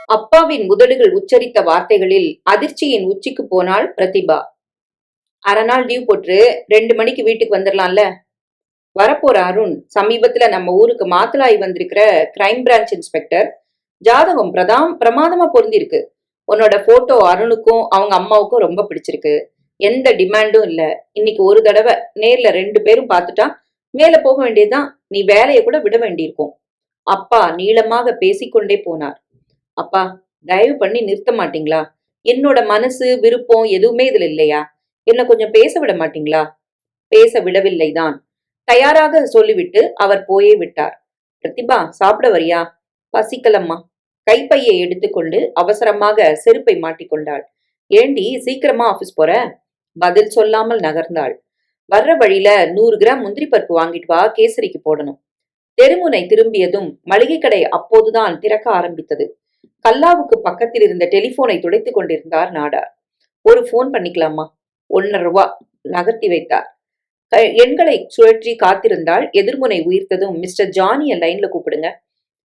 அப்பாவின் முதடுகள் உச்சரித்த வார்த்தைகளில் அதிர்ச்சியின் உச்சிக்கு போனாள் பிரதிபா. அரை நாள் லீவ் போட்டு 2 மணிக்கு வீட்டுக்கு வந்துடலாம்ல? வரப்போற அருண் சமீபத்துல நம்ம ஊருக்கு மாத்தலாய் வந்திருக்கிற கிரைம் பிரான்ச் இன்ஸ்பெக்டர். ஜாதகம் பிரமாதமா பொருந்திருக்கு. உன்னோட போட்டோ அருணுக்கும் அவங்க அம்மாவுக்கும் ரொம்ப பிடிச்சிருக்கு. எந்த டிமாண்டும் இல்ல. இன்னைக்கு ஒரு தடவை நேர்ல 2 பேரும் பார்த்துட்டா மேல போக வேண்டியதுதான். நீ வேலையை கூட விட வேண்டியிருக்கும். அப்பா நீளமாக பேசிக்கொண்டே போனார். அப்பா, தயவு பண்ணி நிறுத்த மாட்டீங்களா? என்னோட மனசு விருப்பம் எதுவுமே இதுல இல்லையா? என்ன கொஞ்சம் பேச விட மாட்டீங்களா? பேச விடவில்லைதான். தயாராக சொல்லிவிட்டு அவர் போயே விட்டார். பிரதிபா, சாப்பிட வரியா? பசிக்கலம்மா. கைப்பையை எடுத்துக்கொண்டு அவசரமாக செருப்பை மாட்டிக்கொண்டாள். ஏண்டி சீக்கிரமா ஆபீஸ் போற? பதில் சொல்லாமல் நகர்ந்தாள். வர்ற வழியில 100 கிராம் முந்திரி பருப்பு வாங்கிட்டு வா, கேசரிக்கு போடணும். தெருமுனை திரும்பியதும் மளிகை கடை அப்போதுதான் திறக்க ஆரம்பித்தது. கல்லாவுக்கு பக்கத்தில் இருந்த டெலிபோனை துடைத்துக் கொண்டிருந்தார் நாடார். ஒரு போன் பண்ணிக்கலாமா? 1.5 ரூபா நகர்த்தி வைத்தார். எண்களை சுழற்றி காத்திருந்தால் எதிர்முனை உயிர்த்ததும் மிஸ்டர் ஜானிய லைன்ல கூப்பிடுங்க.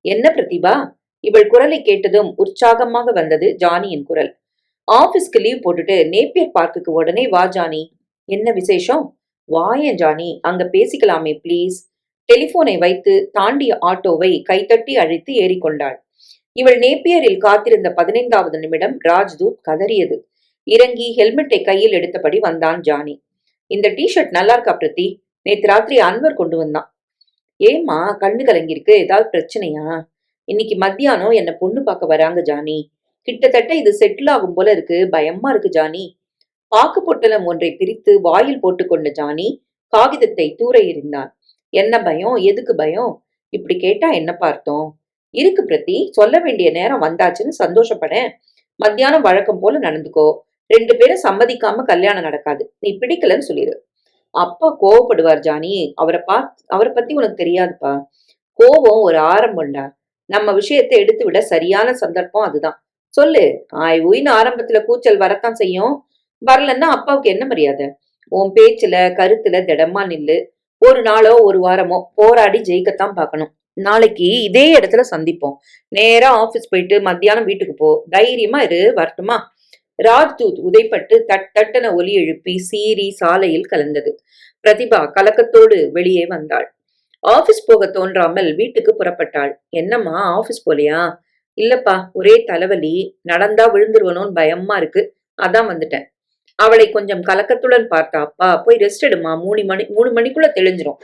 என்ன பிரதிபா? இவள் குரலை கேட்டதும் உற்சாகமாக வந்தது ஜானியின் குரல். ஆபீஸ்க்கு லீவ் போட்டுட்டு நேப்பியர் பார்க்குக்கு உடனே வா ஜானி. என்ன விசேஷம்? வாயேன் ஜானி, அங்க பேசிக்கலாமே பிளீஸ். டெலிபோனை வைத்து தாண்டிய ஆட்டோவை கைத்தட்டி அழைத்து ஏறிக்கொண்டாள். இவள் நேப்பியரில் காத்திருந்த 15வது நிமிடம் ராஜ்தூத் கதறியது. இறங்கி ஹெல்மெட்டை கையில் எடுத்தபடி வந்தான் ஜானி. இந்த டிஷர்ட் நல்லா இருக்கா பிரதி? நேத்து ராத்திரி அன்வர் கொண்டு வந்தான். ஏமா கண்ணு கலங்கிருக்கு? ஏதாவது பிரச்சனையா? இன்னைக்கு மத்தியானம் என்ன பொண்ணு பார்க்க வராங்க ஜானி. கிட்டத்தட்ட இது செட்டில் ஆகும் போல இருக்கு. பயமா இருக்கு ஜானி. பாக்கு பொட்டலம் ஒன்றை பிரித்து வாயில் போட்டுக்கொண்ட ஜானி காகிதத்தை தூர எறிந்தான். என்ன பயம்? எதுக்கு பயம்? இப்படி கேட்டா என்ன பார்த்தோம்? இருக்கு பிரதி, சொல்ல வேண்டிய நேரம் வந்தாச்சுன்னு சந்தோஷப்படேன். மத்தியானம் வழக்கம் போல நடந்துக்கோ. 2 பேரும் சம்மதிக்காம கல்யாணம் நடக்காது. நீ பிடிக்கலன்னு சொல்லிடு. அப்பா கோவப்படுவார் ஜானி. அவரை பத்தி உனக்கு தெரியாதுப்பா. கோவம் ஒரு ஆரம்பம்டா. நம்ம விஷயத்தை எடுத்து விட சரியான சந்தர்ப்பம் அதுதான். சொல்லு. உயின்னு ஆரம்பத்துல கூச்சல் வரத்தான் செய்யும். வரலன்னா அப்பாவுக்கு என்ன மரியாதை? உன் பேச்சுல கருத்துல திடமா நில்லு. ஒரு நாளோ ஒரு வாரமோ போராடி ஜெயிக்கத்தான் பார்க்கணும். நாளைக்கு இதே இடத்துல சந்திப்போம். நேரா ஆபீஸ் போயிட்டு மத்தியானம் வீட்டுக்கு போ. தைரியமா இரு. வரட்டுமா? ராஜ்தூத் உதைப்பட்டு தட்டன ஒலி எழுப்பி சீறி சாலையில் கலந்தது. பிரதிபா கலக்கத்தோடு வெளியே வந்தாள். ஆபீஸ் போக தோன்றாமல் வீட்டுக்கு புறப்பட்டாள். என்னம்மா ஆபீஸ் போலியா? இல்லப்பா, ஒரே தலைவலி. நடந்தா விழுந்துருவனோன்னு பயமா இருக்கு. அதான் வந்துட்டேன். அவளை கொஞ்சம் கலக்கத்துடன் பார்த்தா. அப்பா போய் ரெஸ்ட் எடுமா. 3 மணிக்குள்ள தெளிஞ்சிரும்.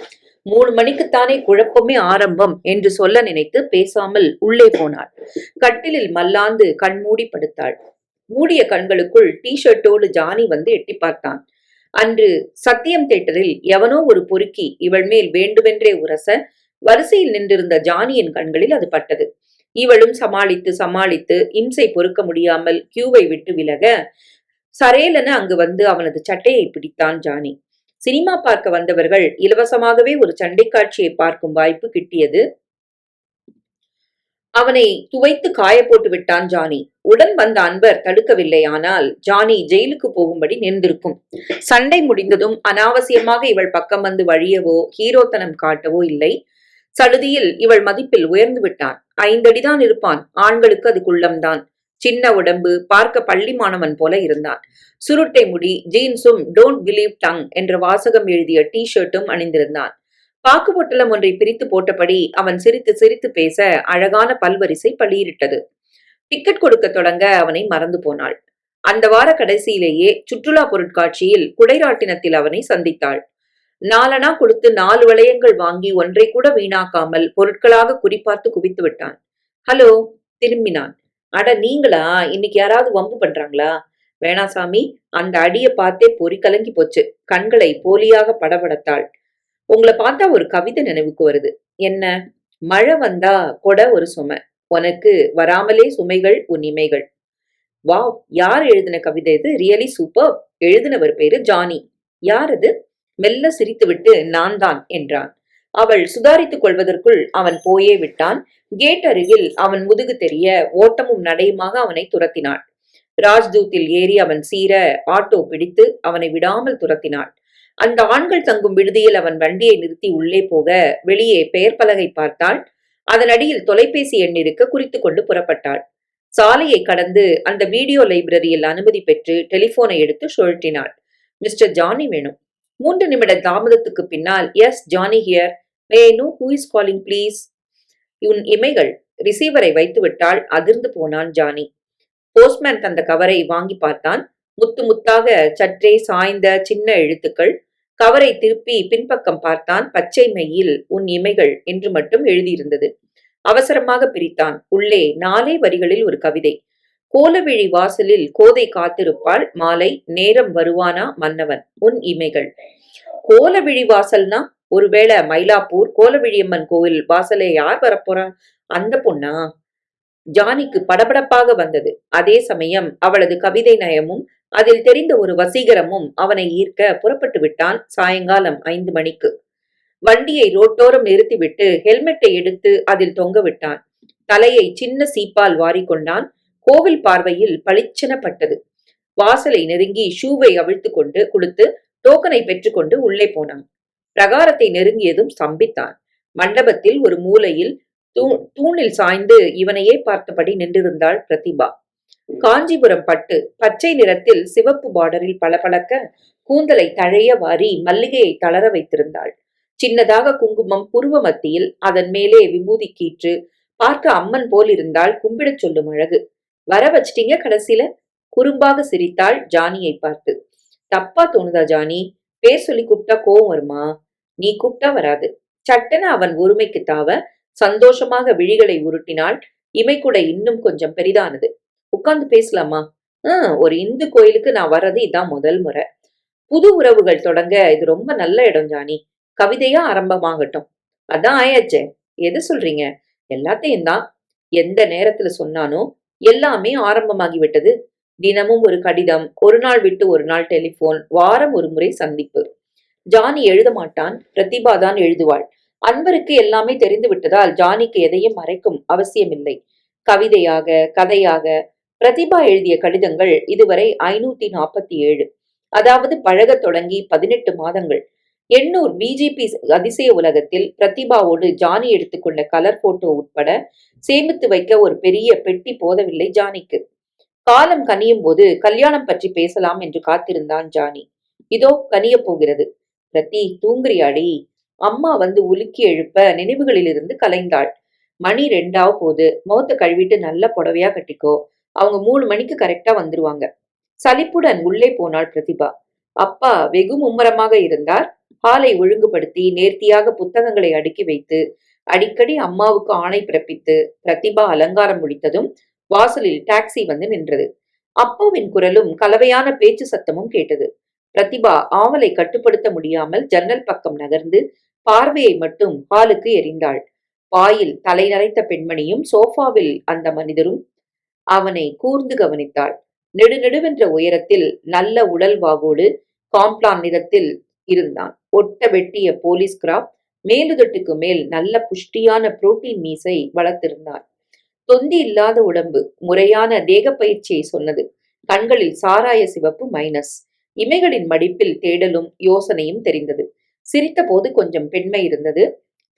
3 மணிக்குத்தானே குழப்பமே ஆரம்பம் என்று சொல்ல நினைத்து பேசாமல் உள்ளே போனாள். கட்டிலில் மல்லாந்து கண்மூடி படுத்தாள். மூடிய கண்களுக்குள் ஷர்ட்டோடு ஜானி வந்து எட்டி பார்த்தான். அன்று சத்தியம் தியேட்டரில் எவனோ ஒரு பொறுக்கி இவள் மேல் வேண்டுமென்றே உரச வரிசையில் நின்றிருந்த ஜானியின் கண்களில் அது பட்டது. இவளும் சமாளித்து சமாளித்து இம்சை பொறுக்க முடியாமல் கியூவை விட்டு விலக சரேலென அங்கு வந்து அவனது சட்டையை பிடித்தான் ஜானி. சினிமா பார்க்க வந்தவர்கள் இலவசமாகவே ஒரு சண்டை காட்சியை பார்க்கும் வாய்ப்பு கிட்டியது. அவனை துவைத்து காய போட்டு விட்டான் ஜானி. உடன் வந்த அன்பர் தடுக்கவில்லை. ஆனால் ஜானி ஜெயிலுக்கு போகும்படி நின்றிருக்கும். சண்டை முடிந்ததும் அனாவசியமாக இவள் பக்கம் வந்து வழியவோ ஹீரோத்தனம் காட்டவோ இல்லை. சடுதியில் இவள் மதிப்பில் உயர்ந்து விட்டான். 5 அடிதான் இருப்பான். ஆண்களுக்கு அது குள்ளம்தான். சின்ன உடம்பு, பார்க்க பள்ளி மாணவன் போல இருந்தான். சுருட்டை முடி, ஜீன்ஸும் டோன்ட் பிலீவ் டங் என்ற வாசகம் எழுதிய ஷர்ட்டும் அணிந்திருந்தான். பாக்கு பொட்டலம் ஒன்றை பிரித்து போட்டபடி அவன் சிரித்து சிரித்து பேச அழகான பல்வரிசை பளியிட்டது. டிக்கெட் கொடுக்க தொடங்க அவனை மறந்து போனாள். அந்த வார கடைசியிலேயே சுற்றுலா பொருட்காட்சியில் குடைராட்டினத்தில் அவனை சந்தித்தாள். 4 அணா கொடுத்து 4 வளையங்கள் வாங்கி ஒன்றை கூட வீணாக்காமல் பொருட்களாக குறிப்பார்த்து குவித்து விட்டான். ஹலோ. திரும்பினான். அட நீங்களா? இன்னைக்கு யாராவது வம்பு பண்றாங்களா? வேணாசாமி. அந்த அடியை பார்த்தே பொறி கலங்கி போச்சு. கண்களை போலியாக படபடத்தாள். உங்களை பார்த்தா ஒரு கவிதை நினைவுக்கு வருது. என்ன? மழை வந்தா கொட ஒரு சுமை, உனக்கு வராமலே சுமைகள் உன் இமைகள். வாவ், யார் எழுதின கவிதை இது? Really super. எழுதினவர் பேரு ஜானி. யார் அது? மெல்ல சிரித்துவிட்டு நான் தான் என்றான். அவள் சுதாரித்துக் கொள்வதற்குள் அவன் போயே விட்டான். கேட் அருகில் அவன் முதுகு தெரிய ஓட்டமும் நடையுமாக அவனை துரத்தினாள். ராஜ்தூத்தில் ஏறி அவன் சீர ஆட்டோ பிடித்து அவனை விடாமல் துரத்தினாள். அந்த ஆண்கள் தங்கும் விடுதியில் அவன் வண்டியை நிறுத்தி உள்ளே போக வெளியே பெயர் பலகை பார்த்தாள். அதன் அடியில் தொலைபேசி எண் இருக்க குறித்து கொண்டு புறப்பட்டாள். சாலையை கடந்து அந்த வீடியோ லைப்ரரியில் அனுமதி பெற்று டெலிபோனை எடுத்து சுழற்றினாள். மிஸ்டர் ஜானி வேணும். 3 நிமிட தாமதத்துக்கு பின்னால், yes Johnny here. May I know who is calling please. உன் இமைகள். ரிசீவரை வைத்துவிட்டால் அதிர்ந்து போனான் ஜானி. போஸ்ட்மேன் தந்த கவரை வாங்கி பார்த்தான். முத்து முத்தாக சற்றே சாய்ந்த சின்ன எழுத்துக்கள். கவரை திருப்பி பின்பக்கம் பார்த்தான். பச்சை மையில் உன் இமைகள் என்று மட்டும் எழுதியிருந்தது. அவசரமாக பிரித்தான். உள்ளே 4 வரிகளில் ஒரு கவிதை. கோலவிழி வாசலில் கோதை காத்திருப்பாள், மாலை நேரம் வருவானா மன்னவன், உன் இமைகள். கோலவிழி வாசல்னா ஒருவேளை மயிலாப்பூர் கோலவிழியம்மன் கோவில் வாசலே யார் வரப்போறா? அந்த பொண்ணா? ஜானிக்கு படபடப்பாக வந்தது. அதே சமயம் அவளது கவிதை நயமும் அதில் தெரிந்த ஒரு வசீகரமும் அவனை ஈர்க்க புறப்பட்டு விட்டான். சாயங்காலம் 5 மணிக்கு வண்டியை ரோட்டோரம் நிறுத்திவிட்டு ஹெல்மெட்டை எடுத்து அதில் தொங்க விட்டான். தலையை சின்ன சீப்பால் வாரிக்கொண்டான். கோவில் பார்வையில் பளிச்செனப்பட்டது. வாசலை நெருங்கி ஷூவை அவிழ்த்து கொண்டு கொடுத்து டோக்கனை பெற்றுக்கொண்டு உள்ளே போனான். பிரகாரத்தை நெருங்கியதும் ஸ்தம்பித்தான். மண்டபத்தில் ஒரு மூலையில் தூணில் சாய்ந்து இவனையே பார்த்தபடி நின்றிருந்தாள் பிரதிபா. காஞ்சிபுரம் பட்டு பச்சை நிறத்தில் சிவப்பு பார்டரில் பளபளக்க கூந்தலை தழைய வாரி மல்லிகையை தளர வைத்திருந்தாள். சின்னதாக குங்குமம் புருவ மத்தியில், அதன் மேலே விபூதி கீற்று. பார்க்க அம்மன் போல் இருந்தால் கும்பிடச் சொல்லும் அழகு. வர வச்சிட்டீங்க கடைசியில. குறும்பாக சிரித்தாள் ஜானியை பார்த்து. தப்பா தோணுதா ஜானி? பேர் சொல்லி கூப்பிட்டா கோவம் வருமா? நீ கூப்பிட்டா வராது. சட்டென அவன் ஒருமைக்கு தாவ சந்தோஷமாக விழிகளை உருட்டினாள். இமைக்குடை இன்னும் கொஞ்சம் பெரிதானது. உட்கார்ந்து பேசலாமா? ஒரு இந்து கோயிலுக்கு நான் வர்றது இதான் முதல் முறை. புது உறவுகள் தொடங்க இது ரொம்ப நல்ல இடம் ஜானி. கவிதையா ஆரம்பமாகட்டும். அதான் ஆயாச்சே. எது சொல்றீங்க? எல்லாத்தையும் தான். எந்த நேரத்துல சொன்னானோ எல்லாமே ஆரம்பமாகிவிட்டது. தினமும் ஒரு கடிதம், ஒரு நாள் விட்டு ஒரு நாள் டெலிபோன், வாரம் ஒரு முறை சந்திப்பு. ஜானி எழுத மாட்டான், பிரதிபா தான் எழுதுவாள். அன்பருக்கு எல்லாமே தெரிந்து விட்டதால் ஜானிக்கு எதையும் மறைக்கும் அவசியமில்லை. கவிதையாக, கதையாக பிரதிபா எழுதிய கடிதங்கள் இதுவரை 547. அதாவது பழகத் தொடங்கி 18 மாதங்கள். 800 பிஜிபி அதிசய உலகத்தில் பிரதிபாவோடு ஜானி எடுத்துக்கொண்ட கலர் போட்டோ உட்பட சேமித்து வைக்க ஒரு பெரிய பெட்டி போதவில்லை ஜானிக்கு. காலம் கனியும் போது கல்யாணம் பற்றி பேசலாம் என்று காத்திருந்தான் ஜானி. இதோ கனிய போகிறது. பிரதி, தூங்குறியாடி? அம்மா வந்து உலுக்கி எழுப்ப நினைவுகளிலிருந்து கலைந்தாள். மணி 2 போது. முகத்தை கழுவிட்டு நல்ல புடவையா கட்டிக்கோ. அவங்க 3 மணிக்கு கரெக்டா வந்துருவாங்க. சலிப்புடன் உள்ளே போனாள் பிரதிபா. அப்பா வெகு மும்மரமாக இருந்தார். ஹாலை ஒழுங்குபடுத்தி நேர்த்தியாக புத்தகங்களை அடுக்கி வைத்து அடிக்கடி அம்மாவுக்கு ஆணை பிறப்பித்து பிரதிபா அலங்காரம் முடித்ததும் வாசலில் டாக்ஸி வந்து நின்றது. அப்பாவின் குரலும் கலவையான பேச்சு சத்தமும் கேட்டது. பிரதிபா ஆவலை கட்டுப்படுத்த முடியாமல் ஜன்னல் பக்கம் நகர்ந்து பார்வையை மட்டும் ஹாலுக்கு எறிந்தாள். பாயில் தலை நரைத்த பெண்மணியும் சோஃபாவில் அந்த மனிதரும் அவனை கூர்ந்து கவனித்தாள். நெடுநெடுவென்ற உயரத்தில் நல்ல உடல் வாகோடு காம்ப்ளான் நிறத்தில் இருந்தான். ஒட்ட வெட்டிய போலீஸ் கிராப், மேலுதட்டுக்கு மேல் நல்ல புஷ்டியான புரோட்டீன் மீசை வளர்த்திருந்தான். தொந்தி இல்லாத உடம்பு முறையான தேக பயிற்சியை சொன்னது. கண்களில் சாராய சிவப்பு மைனஸ். இமைகளின் மடிப்பில் தேடலும் யோசனையும் தெரிந்தது. சிரித்த போது கொஞ்சம் பெண்மை இருந்தது.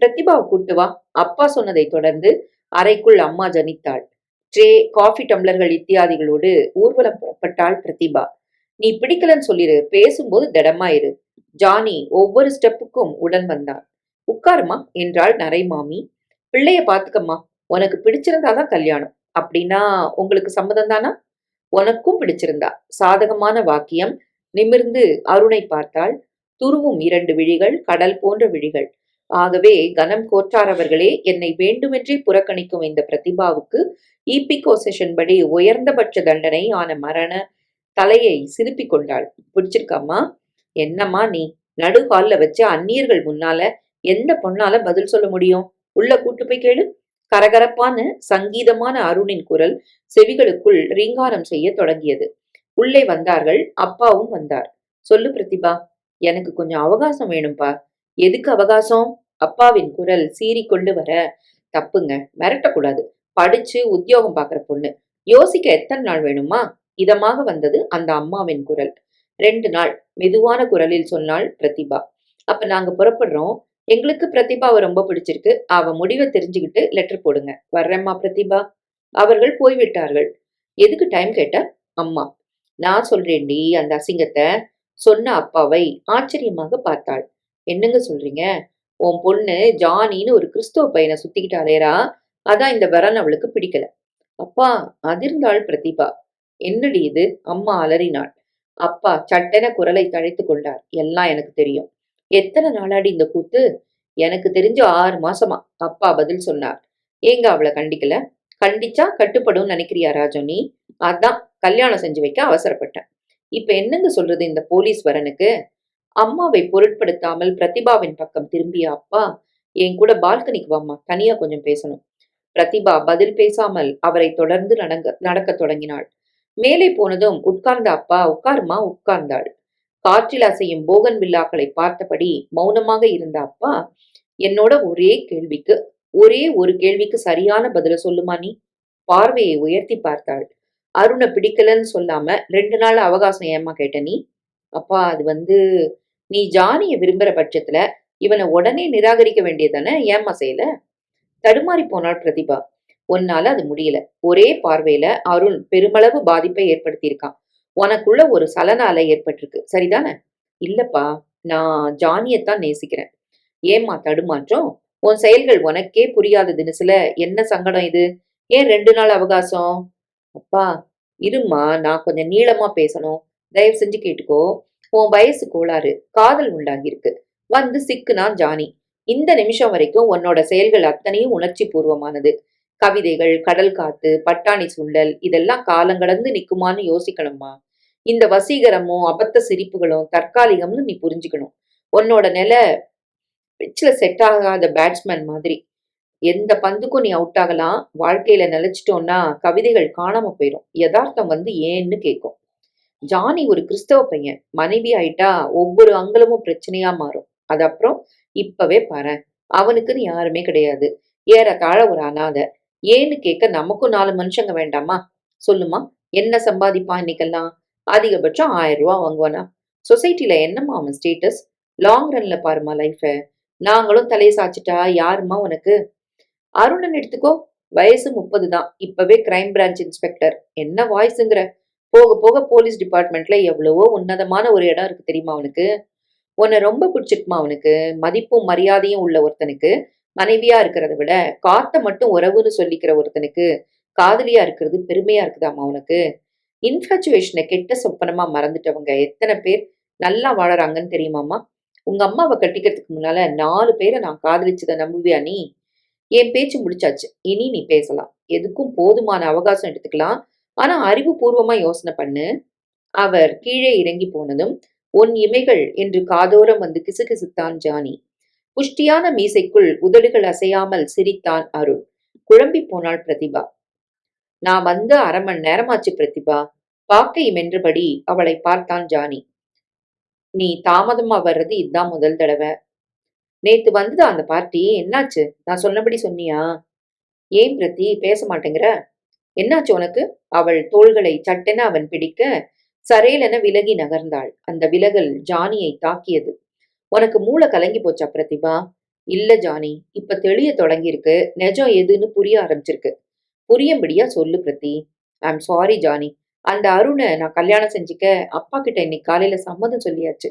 பிரதிபா கூட்டு வா. அப்பா சொன்னதை தொடர்ந்து அறைக்குள் அம்மா ஜனித்தாள். ட்ரே, காஃபி டம்ளர்கள் இத்தியாதிகளோடு ஊர்வலம் புறப்பட்டாள் பிரதிபா. நீ பிடிக்கலன்னு சொல்லிரு, பேசும்போது திடமாயிரு. ஜானி ஒவ்வொரு ஸ்டெப்புக்கும் உடன் வந்தான். உட்காருமா என்றாள் நரைமாமி. பிள்ளைய பாத்துக்கம்மா. உனக்கு பிடிச்சிருந்தாதான் கல்யாணம். அப்படின்னா உங்களுக்கு சம்மதம் தானா? உனக்கும் பிடிச்சிருந்தா. சாதகமான வாக்கியம். நிமிர்ந்து அருணை பார்த்தாள். துருவும் 2 விழிகள், கடல் போன்ற விழிகள். ஆகவே கனம் கோற்றாரவர்களே என்னை வேண்டுமென்றே புறக்கணிக்கும் இந்த பிரதிபாவுக்கு ஈபிகோ செஷன் படி உயர்ந்தபட்ச தண்டனை ஆன மரண தலையை சிலுப்பிக் கொண்டாள். பிடிச்சிருக்காமா? என்னம்மா நீ? நடுகால்ல வச்சு அந்நியர்கள் முன்னால எந்த பொண்ணால பதில் சொல்ல முடியும்? உள்ள கூட்டு போய் கேளு. கரகரப்பான சங்கீதமான அருணின் குரல் செவிகளுக்குள் ரீங்காரம் செய்ய தொடங்கியது. உள்ளே வந்தார்கள். அப்பாவும் வந்தார். சொல்லு பிரதிபா. எனக்கு கொஞ்சம் அவகாசம் வேணும்பா. எதுக்கு அவகாசம்? அப்பாவின் குரல் சீறிக்கொண்டு வர. தப்புங்க, மிரட்டக்கூடாது. படிச்சு உத்தியோகம் பாக்குற பொண்ணு. யோசிக்க எத்தனை நாள் வேணுமா? இதமாக வந்தது அந்த அம்மாவின் குரல். 2 நாள் மெதுவான குரலில் சொன்னாள் பிரதிபா. அப்ப நாங்க புறப்படுறோம். எங்களுக்கு பிரதிபாவை ரொம்ப பிடிச்சிருக்கு. அவ முடிவை தெரிஞ்சுக்கிட்டு லெட்டர் போடுங்க. வர்றேம்மா பிரதிபா. அவர்கள் போய்விட்டார்கள். எதுக்கு டைம் கேட்ட? அம்மா. நான் சொல்றேன்டி அந்த அசிங்கத்தை. சொன்ன அப்பாவை ஆச்சரியமாக பார்த்தாள். என்னங்க சொல்றீங்க? உன் பொண்ணு ஜானின்னு ஒரு கிறிஸ்துவ பையனை சுத்திக்கிட்டு அலையறா. அதான் இந்த விரல் அவளுக்கு பிடிக்கல. அப்பா, அதிர்ந்தாள் பிரதிபா. என்னடி இது? அம்மா அலறினாள். அப்பா சட்டென குரலை தழைத்துக் கொண்டார். எல்லாம் எனக்கு தெரியும். எத்தனை நாளாடி இந்த கூத்து? எனக்கு தெரிஞ்சு 6 மாசமா. அப்பா பதில் சொன்னார். ஏங்க அவளை கண்டிக்கல? கண்டிச்சா கட்டுப்படும் நினைக்கிறியா ராஜு நீ? அதான் கல்யாணம் செஞ்சு வைக்க அவசரப்பட்டேன். இப்ப என்னங்க சொல்றது இந்த போலீஸ் வரனுக்கு? அம்மாவை பொருட்படுத்தாமல் பிரதிபாவின் பக்கம் திரும்பிய அப்பா, என் கூட பால்கனிக்கு வாம்மா, தனியா கொஞ்சம் பேசணும். பிரதிபா பதில் பேசாமல் அவரை தொடர்ந்து நடக்கத் தொடங்கினாள். மேலே போனதும் உட்கார்ந்த அப்பா, உட்காருமா, உட்கார்ந்தாள். காற்றில் அசையும் போகன் வில்லாக்களை பார்த்தபடி மௌனமாக இருந்த அப்பா, என்னோட ஒரே ஒரு கேள்விக்கு சரியான பதில சொல்லுமா நீ? பார்வையை உயர்த்தி பார்த்தாள். அருணை பிடிக்கலன்னு சொல்லாம 2 நாள் அவகாசம் ஏம்மா கேட்ட நீ? அப்பா, அது வந்து, நீ ஜானிய விரும்புற பட்சத்துல இவனை உடனே நிராகரிக்க வேண்டியதானே, ஏம்மா செய்யல? தடுமாறி போனாள் பிரதிபா. உன்னால அது முடியல. ஒரே பார்வையில அருண் பெருமளவு பாதிப்பை ஏற்படுத்தியிருக்கான். உனக்குள்ள ஒரு சலன அலை ஏற்பட்டிருக்கு, சரிதானே? இல்லப்பா, நான் ஜானியத்தான் நேசிக்கிறேன். ஏம்மா தடுமாற்றம்? உன் செயல்கள் உனக்கே புரியாத தினசுல என்ன சங்கடம் இது? ஏன் 2 நாள் அவகாசம்? அப்பா, இரும்மா, நான் கொஞ்சம் நீளமா பேசணும். தயவு செஞ்சு கேட்டுக்கோ. உன் வயசு கோளாறு, காதல் உண்டாகியிருக்கு. வந்து சிக்குனா ஜானி. இந்த நிமிஷம் வரைக்கும் உன்னோட செயல்கள் அத்தனையும் உணர்ச்சி பூர்வமானது. கவிதைகள், கடல் காத்து, பட்டாணி சுண்டல் இதெல்லாம் காலங்கடந்து நிக்குமான்னு யோசிக்கணுமா? இந்த வசீகரமும் அபத்த சிரிப்புகளும் தற்காலிகம்னு நீ புரிஞ்சுக்கணும். உன்னோட நிலை பிச்சில் செட் ஆகாத பேட்ஸ்மேன் மாதிரி. எந்த பந்துக்கும் நீ அவுட் ஆகலாம். வாழ்க்கையில நிலைச்சிட்டோம்னா கவிதைகள் காணாம போயிடும். யதார்த்தம் வந்து ஏன்னு கேட்கும். ஜானி ஒரு கிறிஸ்தவ பையன். மனைவி ஆயிட்டா ஒவ்வொரு அங்கலமும் பிரச்சனையா மாறும். அது அப்புறம் இப்பவே பாரேன், அவனுக்குன்னு யாருமே கிடையாது. ஏறத்தாழ ஒரு அனாதை. ஏன்னு கேட்க நமக்கும் 4 மனுஷங்க வேண்டாமா? சொல்லுமா, என்ன சம்பாதிப்பான் இன்னைக்கெல்லாம்? அதிகபட்சம் 1000 ரூபா வாங்குவானா? சொசைட்டில என்னம்மா அவன் ஸ்டேட்டஸ்? லாங் ரன்ல பாருமா லைஃப. நாங்களும் தலையை சாச்சிட்டா யாருமா உனக்கு? அருணன் எடுத்துக்கோ. வயசு 30 தான். இப்பவே கிரைம் பிரான்ச் இன்ஸ்பெக்டர். என்ன வாய்ஸுங்கிற? போக போக போலீஸ் டிபார்ட்மெண்ட்ல எவ்வளவோ உன்னதமான ஒரு இடம் இருக்கு தெரியுமா அவனுக்கு? உன்னை ரொம்ப பிடிச்சிருக்குமா அவனுக்கு? மதிப்பும் மரியாதையும் உள்ள ஒருத்தனுக்கு மனைவியா இருக்கிறத விட காத்த மட்டும் உறவுன்னு சொல்லிக்கிற ஒருத்தனுக்கு காதலியா இருக்கிறது பெருமையா இருக்குதாமா அவனுக்கு? இன்ஃபேச்சுவேஷனை கெட்ட சொப்பனமா மறந்துட்டவங்க எத்தனை பேர் நல்லா வாழறாங்கன்னு தெரியுமாமா? உங்க அம்மாவை கட்டிக்கிறதுக்கு முன்னால 4 பேரை நான் காதலிச்சதை நம்புவியா நீ? என் பேச்சு முடிச்சாச்சு. இனி நீ பேசலாம். எதுக்கும் போதுமான அவகாசம் எடுத்துக்கலாம். ஆனா அறிவுபூர்வமா யோசனை பண்ணு. அவர் கீழே இறங்கி போனதும், உன் இமைகள் என்று காதோரம் வந்து கிசுகிசுத்தான் ஜானி. புஷ்டியான மீசைக்குள் உதடுகள் அசையாமல் சிரித்தான் அருண். குழம்பி போனாள் பிரதிபா. நான் வந்து 1/2 மணி நேரமாச்சு பிரதிபா. பாக்கை மென்றபடி அவளை பார்த்தான் ஜானி. நீ தாமதமா வர்றது இதுதான் முதல் தடவை. நேத்து வந்ததா அந்த பார்ட்டி? என்னாச்சு? நான் சொன்னபடி சொன்னியா? ஏன் பிரதி பேச மாட்டேங்கிற? என்னாச்சு உனக்கு? அவள் தோள்களை சட்டென அவன் பிடிக்க சரேலென விலகி நகர்ந்தாள். அந்த விலகல் ஜானியை தாக்கியது. உனக்கு மூளை கலங்கி போச்சா பிரதிபா? இல்ல ஜானி, இப்ப தெளிய தொடங்கியிருக்கு. நெஜம் எதுன்னு புரிய ஆரம்பிச்சிருக்கு. புரியும்படியா சொல்லு பிரதி. I'm sorry Johnny. அந்த அருணை நான் கல்யாணம் செஞ்சுக்க அப்பா கிட்ட இன்னைக்கு காலையில சம்மதம் சொல்லியாச்சு.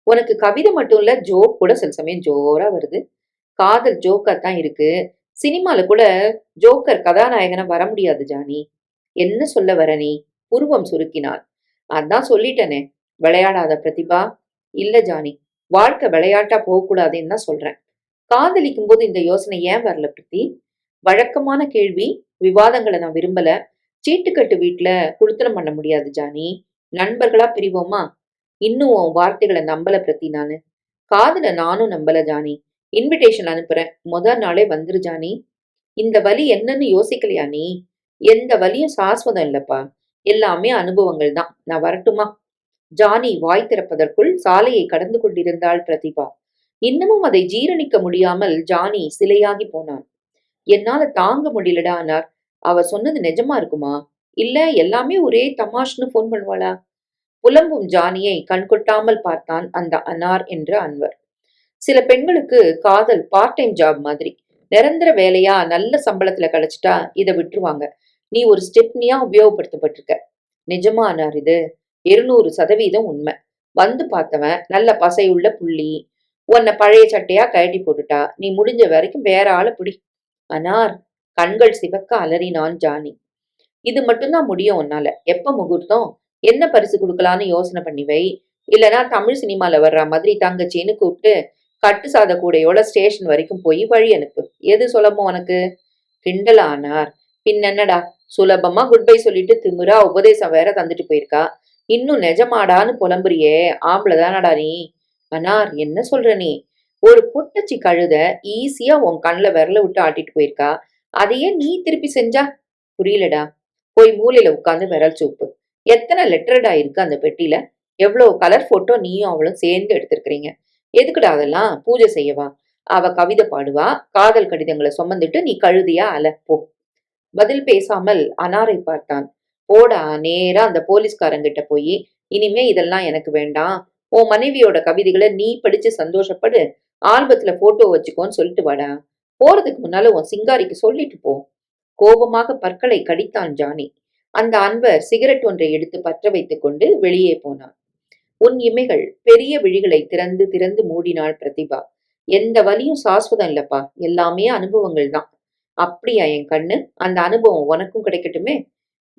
உனக்கு கவிதை மட்டும் இல்ல, ஜோக் கூட சில சமயம் ஜோரா வருது. காதல் ஜோக்கா தான் இருக்கு. சினிமால கூட ஜோக்கர் கதாநாயகனா வர முடியாது ஜானி. என்ன சொல்ல வர நீ? புருவம் சுருக்கினான். அதான் சொல்லிட்டனே, விளையாடாத பிரதிபா. இல்ல ஜானி, வாழ்க்கை விளையாட்டா போகக்கூடாதுன்னு தான் சொல்றேன். காதலிக்கும் போது இந்த யோசனை ஏன் வரல பிரதி? வழக்கமான கேள்வி. விவாதங்களை நான் விரும்பல. சீட்டுக்கட்டு வீட்டுல குடுத்தனம் பண்ண முடியாது ஜானி. நண்பர்களா பிரிவோமா? இன்னும் உன் வார்த்தைகளை நம்பல பிரதி நானு. காதல நானும் நம்பல ஜானி. இன்விடேஷன் அனுப்புறேன். முதல் நாளே வந்துரு ஜானி. இந்த வலி என்னன்னு யோசிக்கலையா நீ? எந்த வலியும் சாஸ்வதம் இல்லப்பா. எல்லாமே அனுபவங்கள் தான். நான் வரட்டுமா? ஜானி வாய் திறப்பதற்குள் சாலையை கடந்து கொண்டிருந்தாள் பிரதிபா. இன்னமும் அதை ஜீரணிக்க முடியாமல் ஜானி சிலையாகி போனான். என்னால தாங்க முடியலடா அனார். அவ சொன்னது நிஜமா இருக்குமா? இல்ல எல்லாமே ஒரே தமாஷ்னு போன் பண்ணுவாளா? புலம்பும் ஜானியை கண்கொட்டாமல் பார்த்தான் அந்த அனார் என்ற அன்வர். சில பெண்களுக்கு காதல் பார்ட் டைம் ஜாப் மாதிரி. நிரந்தர வேலையா நல்ல சம்பளத்துல கிடைச்சிட்டா இதை விட்டுருவாங்க. நீ ஒரு ஸ்டெப்னியா உபயோகப்படுத்தப்பட்டிருக்க. நிஜமா அனார் இது? 200% உண்மை. வந்து பார்த்தவன் நல்ல பசையுள்ள புள்ளி. உன்னை பழைய சட்டையா கழட்டி போட்டுட்டா. நீ முடிஞ்ச வரைக்கும் வேற ஆளை பிடி. அனார், கண்கள் சிவக்க அலறினான் ஜானி. இது மட்டும்தான் முடியும் உன்னால. எப்ப முகூர்த்தம்? என்ன பரிசு கொடுக்கலான்னு யோசனை பண்ணி வை. இல்லனா தமிழ் சினிமால வர்ற மாதிரி தங்கச்சின்னு கூப்பிட்டு கட்டு சாத கூடையோட ஸ்டேஷன் வரைக்கும் போய் வழி அனுப்பு. எது சுலபம் உனக்கு? கிண்டல் ஆனார். பின்னென்னடா, சுலபமா குட் பை சொல்லிட்டு திமிரா உபதேசம் வேற தந்துட்டு போயிருக்கா. இன்னும் நிஜமாடான்னு புலம்புறியே, ஆம்பளை தானடா நீ? அனார், என்ன சொல்ற நீ? ஒரு பொட்டச்சி கழுத ஈஸியா உன் கண்ணுல விரல விட்டு ஆட்டிட்டு போயிருக்கா. அதையே நீ திருப்பி செஞ்சா? புரியலடா. போய் மூலையில உட்காந்து விரல் சூப்பு. எத்தனை லெட்டர்டா இருக்கு அந்த பெட்டியில? எவ்வளவு கலர் போட்டோ நீயும் அவளும் சேர்ந்து எடுத்திருக்கிறீங்க. எதுக்குடா அதெல்லாம்? பூஜை செய்யவா? அவ கவிதை பாடுவா, காதல் கடிதங்களை சுமந்துட்டு நீ கழுதியா அல போ. பதில் பேசாமல் அனாரை பார்த்தான். போடா, நேரா அந்த போலீஸ்காரங்கிட்ட போய், இனிமே இதெல்லாம் எனக்கு வேண்டாம், உன் மனைவியோட கவிதைகளை நீ படிச்சு சந்தோஷப்படு, ஆல்பத்துல போட்டோ வச்சுக்கோன்னு சொல்லிட்டு வாடா. போறதுக்கு முன்னால உன் சிங்காரிக்கு சொல்லிட்டு போ. கோபமாக பற்களை கடித்தான் ஜானி. அந்த அன்வர் சிகரெட் ஒன்றை எடுத்து பற்ற வைத்துக் கொண்டு வெளியே போனான். உன் இமைகள் பெரிய விழிகளை திறந்து திறந்து மூடினாள் பிரதிபா. எந்த வலியும் சாஸ்வதம் இல்லப்பா, எல்லாமே அனுபவங்கள் தான். அப்படியா என் கண்ணு? அந்த அனுபவம் உனக்கும் கிடைக்கட்டுமே.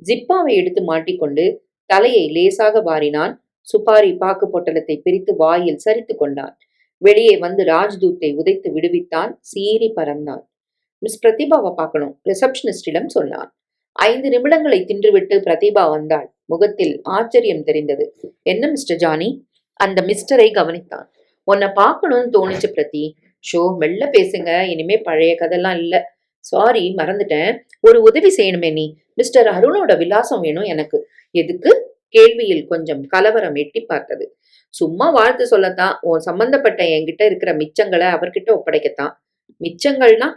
ஜிப்பாவை எடுத்து மாட்டிக்கொண்டு தலையை லேசாக வாரினான். சுப்பாரி பாக்கு பொட்டலத்தை பிரித்து வாயில் சரித்து கொண்டான். வெளியே வந்து ராஜ்தூத்தை உதைத்து விடுவித்தான். சீறி பறந்தான். மிஸ் பிரதிபாவை பார்க்கணும், ரிசப்ஷனிஸ்டிடம் சொன்னான். 5 நிமிடங்களை தின்றுவிட்டு பிரதிபா வந்தாள். முகத்தில் ஆச்சரியம் தெரிந்தது. என்ன மிஸ்டர் ஜானி? அந்த மிஸ்டரை கவனித்தான். உன்னை பார்க்கணும்னு தோணுச்சு பிரதி. ஷோ, மெல்ல பேசுங்க, இனிமே பழைய கதெல்லாம் இல்ல. சாரி, மறந்துட்டேன். ஒரு உதவி செய்யணுமே நீ. மிஸ்டர் அருணோட விலாசம் வேணும் எனக்கு. எதுக்கு? கேள்வியில் கொஞ்சம் கலவரம் எட்டி பார்த்தது. சும்மா வாழ்த்து சொல்லத்தான். உன் சம்பந்தப்பட்ட என்கிட்ட இருக்கிற மிச்சங்களை அவர்கிட்ட ஒப்படைக்கத்தான். மிச்சங்கள்னா?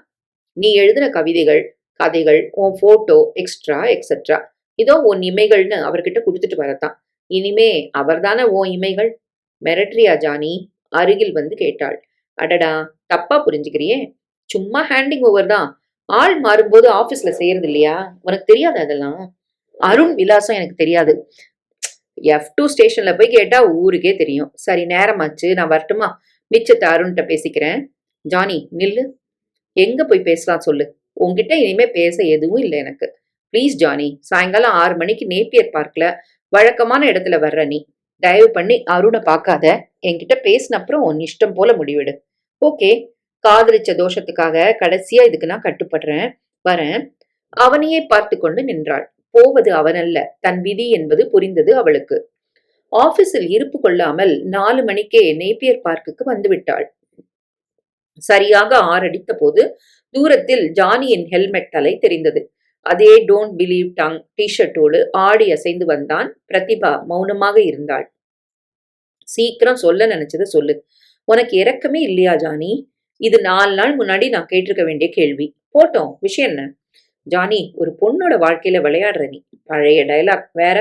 நீ எழுதின கவிதைகள், கதைகள், உன் போட்டோ, எக்ஸ்ட்ரா எக்ஸெட்ரா. இதோ உன் இமைகள்னு அவர்கிட்ட கொடுத்துட்டு வரத்தான். இனிமே அவர்தானே உன் இமைகள். மிரட்ரியா ஜானி? அருகில் வந்து கேட்டாள். அடடா, தப்பா புரிஞ்சுக்கிறியே. சும்மா ஹேண்டிங் ஓவர் தான். ஆள் மாறும்போது ஆபீஸ்ல செய்யறது இல்லையா? உனக்கு தெரியாது அதெல்லாம்? அருண் விலாசம் எனக்கு தெரியாது. F2 ஸ்டேஷன்ல போய் கேட்டா ஊருக்கே தெரியும். சரி, நேரமாச்சு, நான் வரட்டுமா? மிச்சத்தை அருண்கிட்ட பேசிக்கிறேன். ஜானி, நில்லு. எங்க போய் பேசலாம் சொல்லு. உன்கிட்ட இனிமே பேச எதுவும் இல்லை எனக்கு. ப்ளீஸ் ஜானி, சாயங்காலம் 6 மணிக்கு நேப்பியர் பார்க்ல வழக்கமான இடத்துல வர்ற நீ. தயவு பண்ணி அருணை பார்க்காத. என்கிட்ட பேசின அப்புறம் உன் இஷ்டம் போல முடிவிடு. ஓகே. காதலிச்ச தோஷத்துக்காக கடைசியா இதுக்கு நான் கட்டுப்படுறேன். வரேன். அவனையே பார்த்து கொண்டு நின்றாள். போவது அவனல்ல, தன் விதி என்பது புரிந்தது அவளுக்கு. ஆபீஸில் இருப்பு கொள்ளாமல் 4 மணிக்கே நேப்பியர் பார்க்குக்கு வந்துவிட்டாள். சரியாக 6 அடித்த போது தூரத்தில் ஜானியின் ஹெல்மெட் தலை தெரிந்தது. அதே டோன்ட் பிலீவ் டங் டிஷர்ட்டோடு ஆடி அசைந்து வந்தான். பிரதிபா மௌனமாக இருந்தாள். சீக்கிரம் சொல்ல நினைச்சதை சொல்லு. உனக்கு இரக்கமே இல்லையா ஜானி? இது 4 நாள் முன்னாடி நான் கேட்டிருக்க வேண்டிய கேள்வி. போட்டோம், விஷயம் என்ன? ஜானி, ஒரு பொண்ணோட வாழ்க்கையில விளையாடுற நீ. பழைய டயலாக் வேற.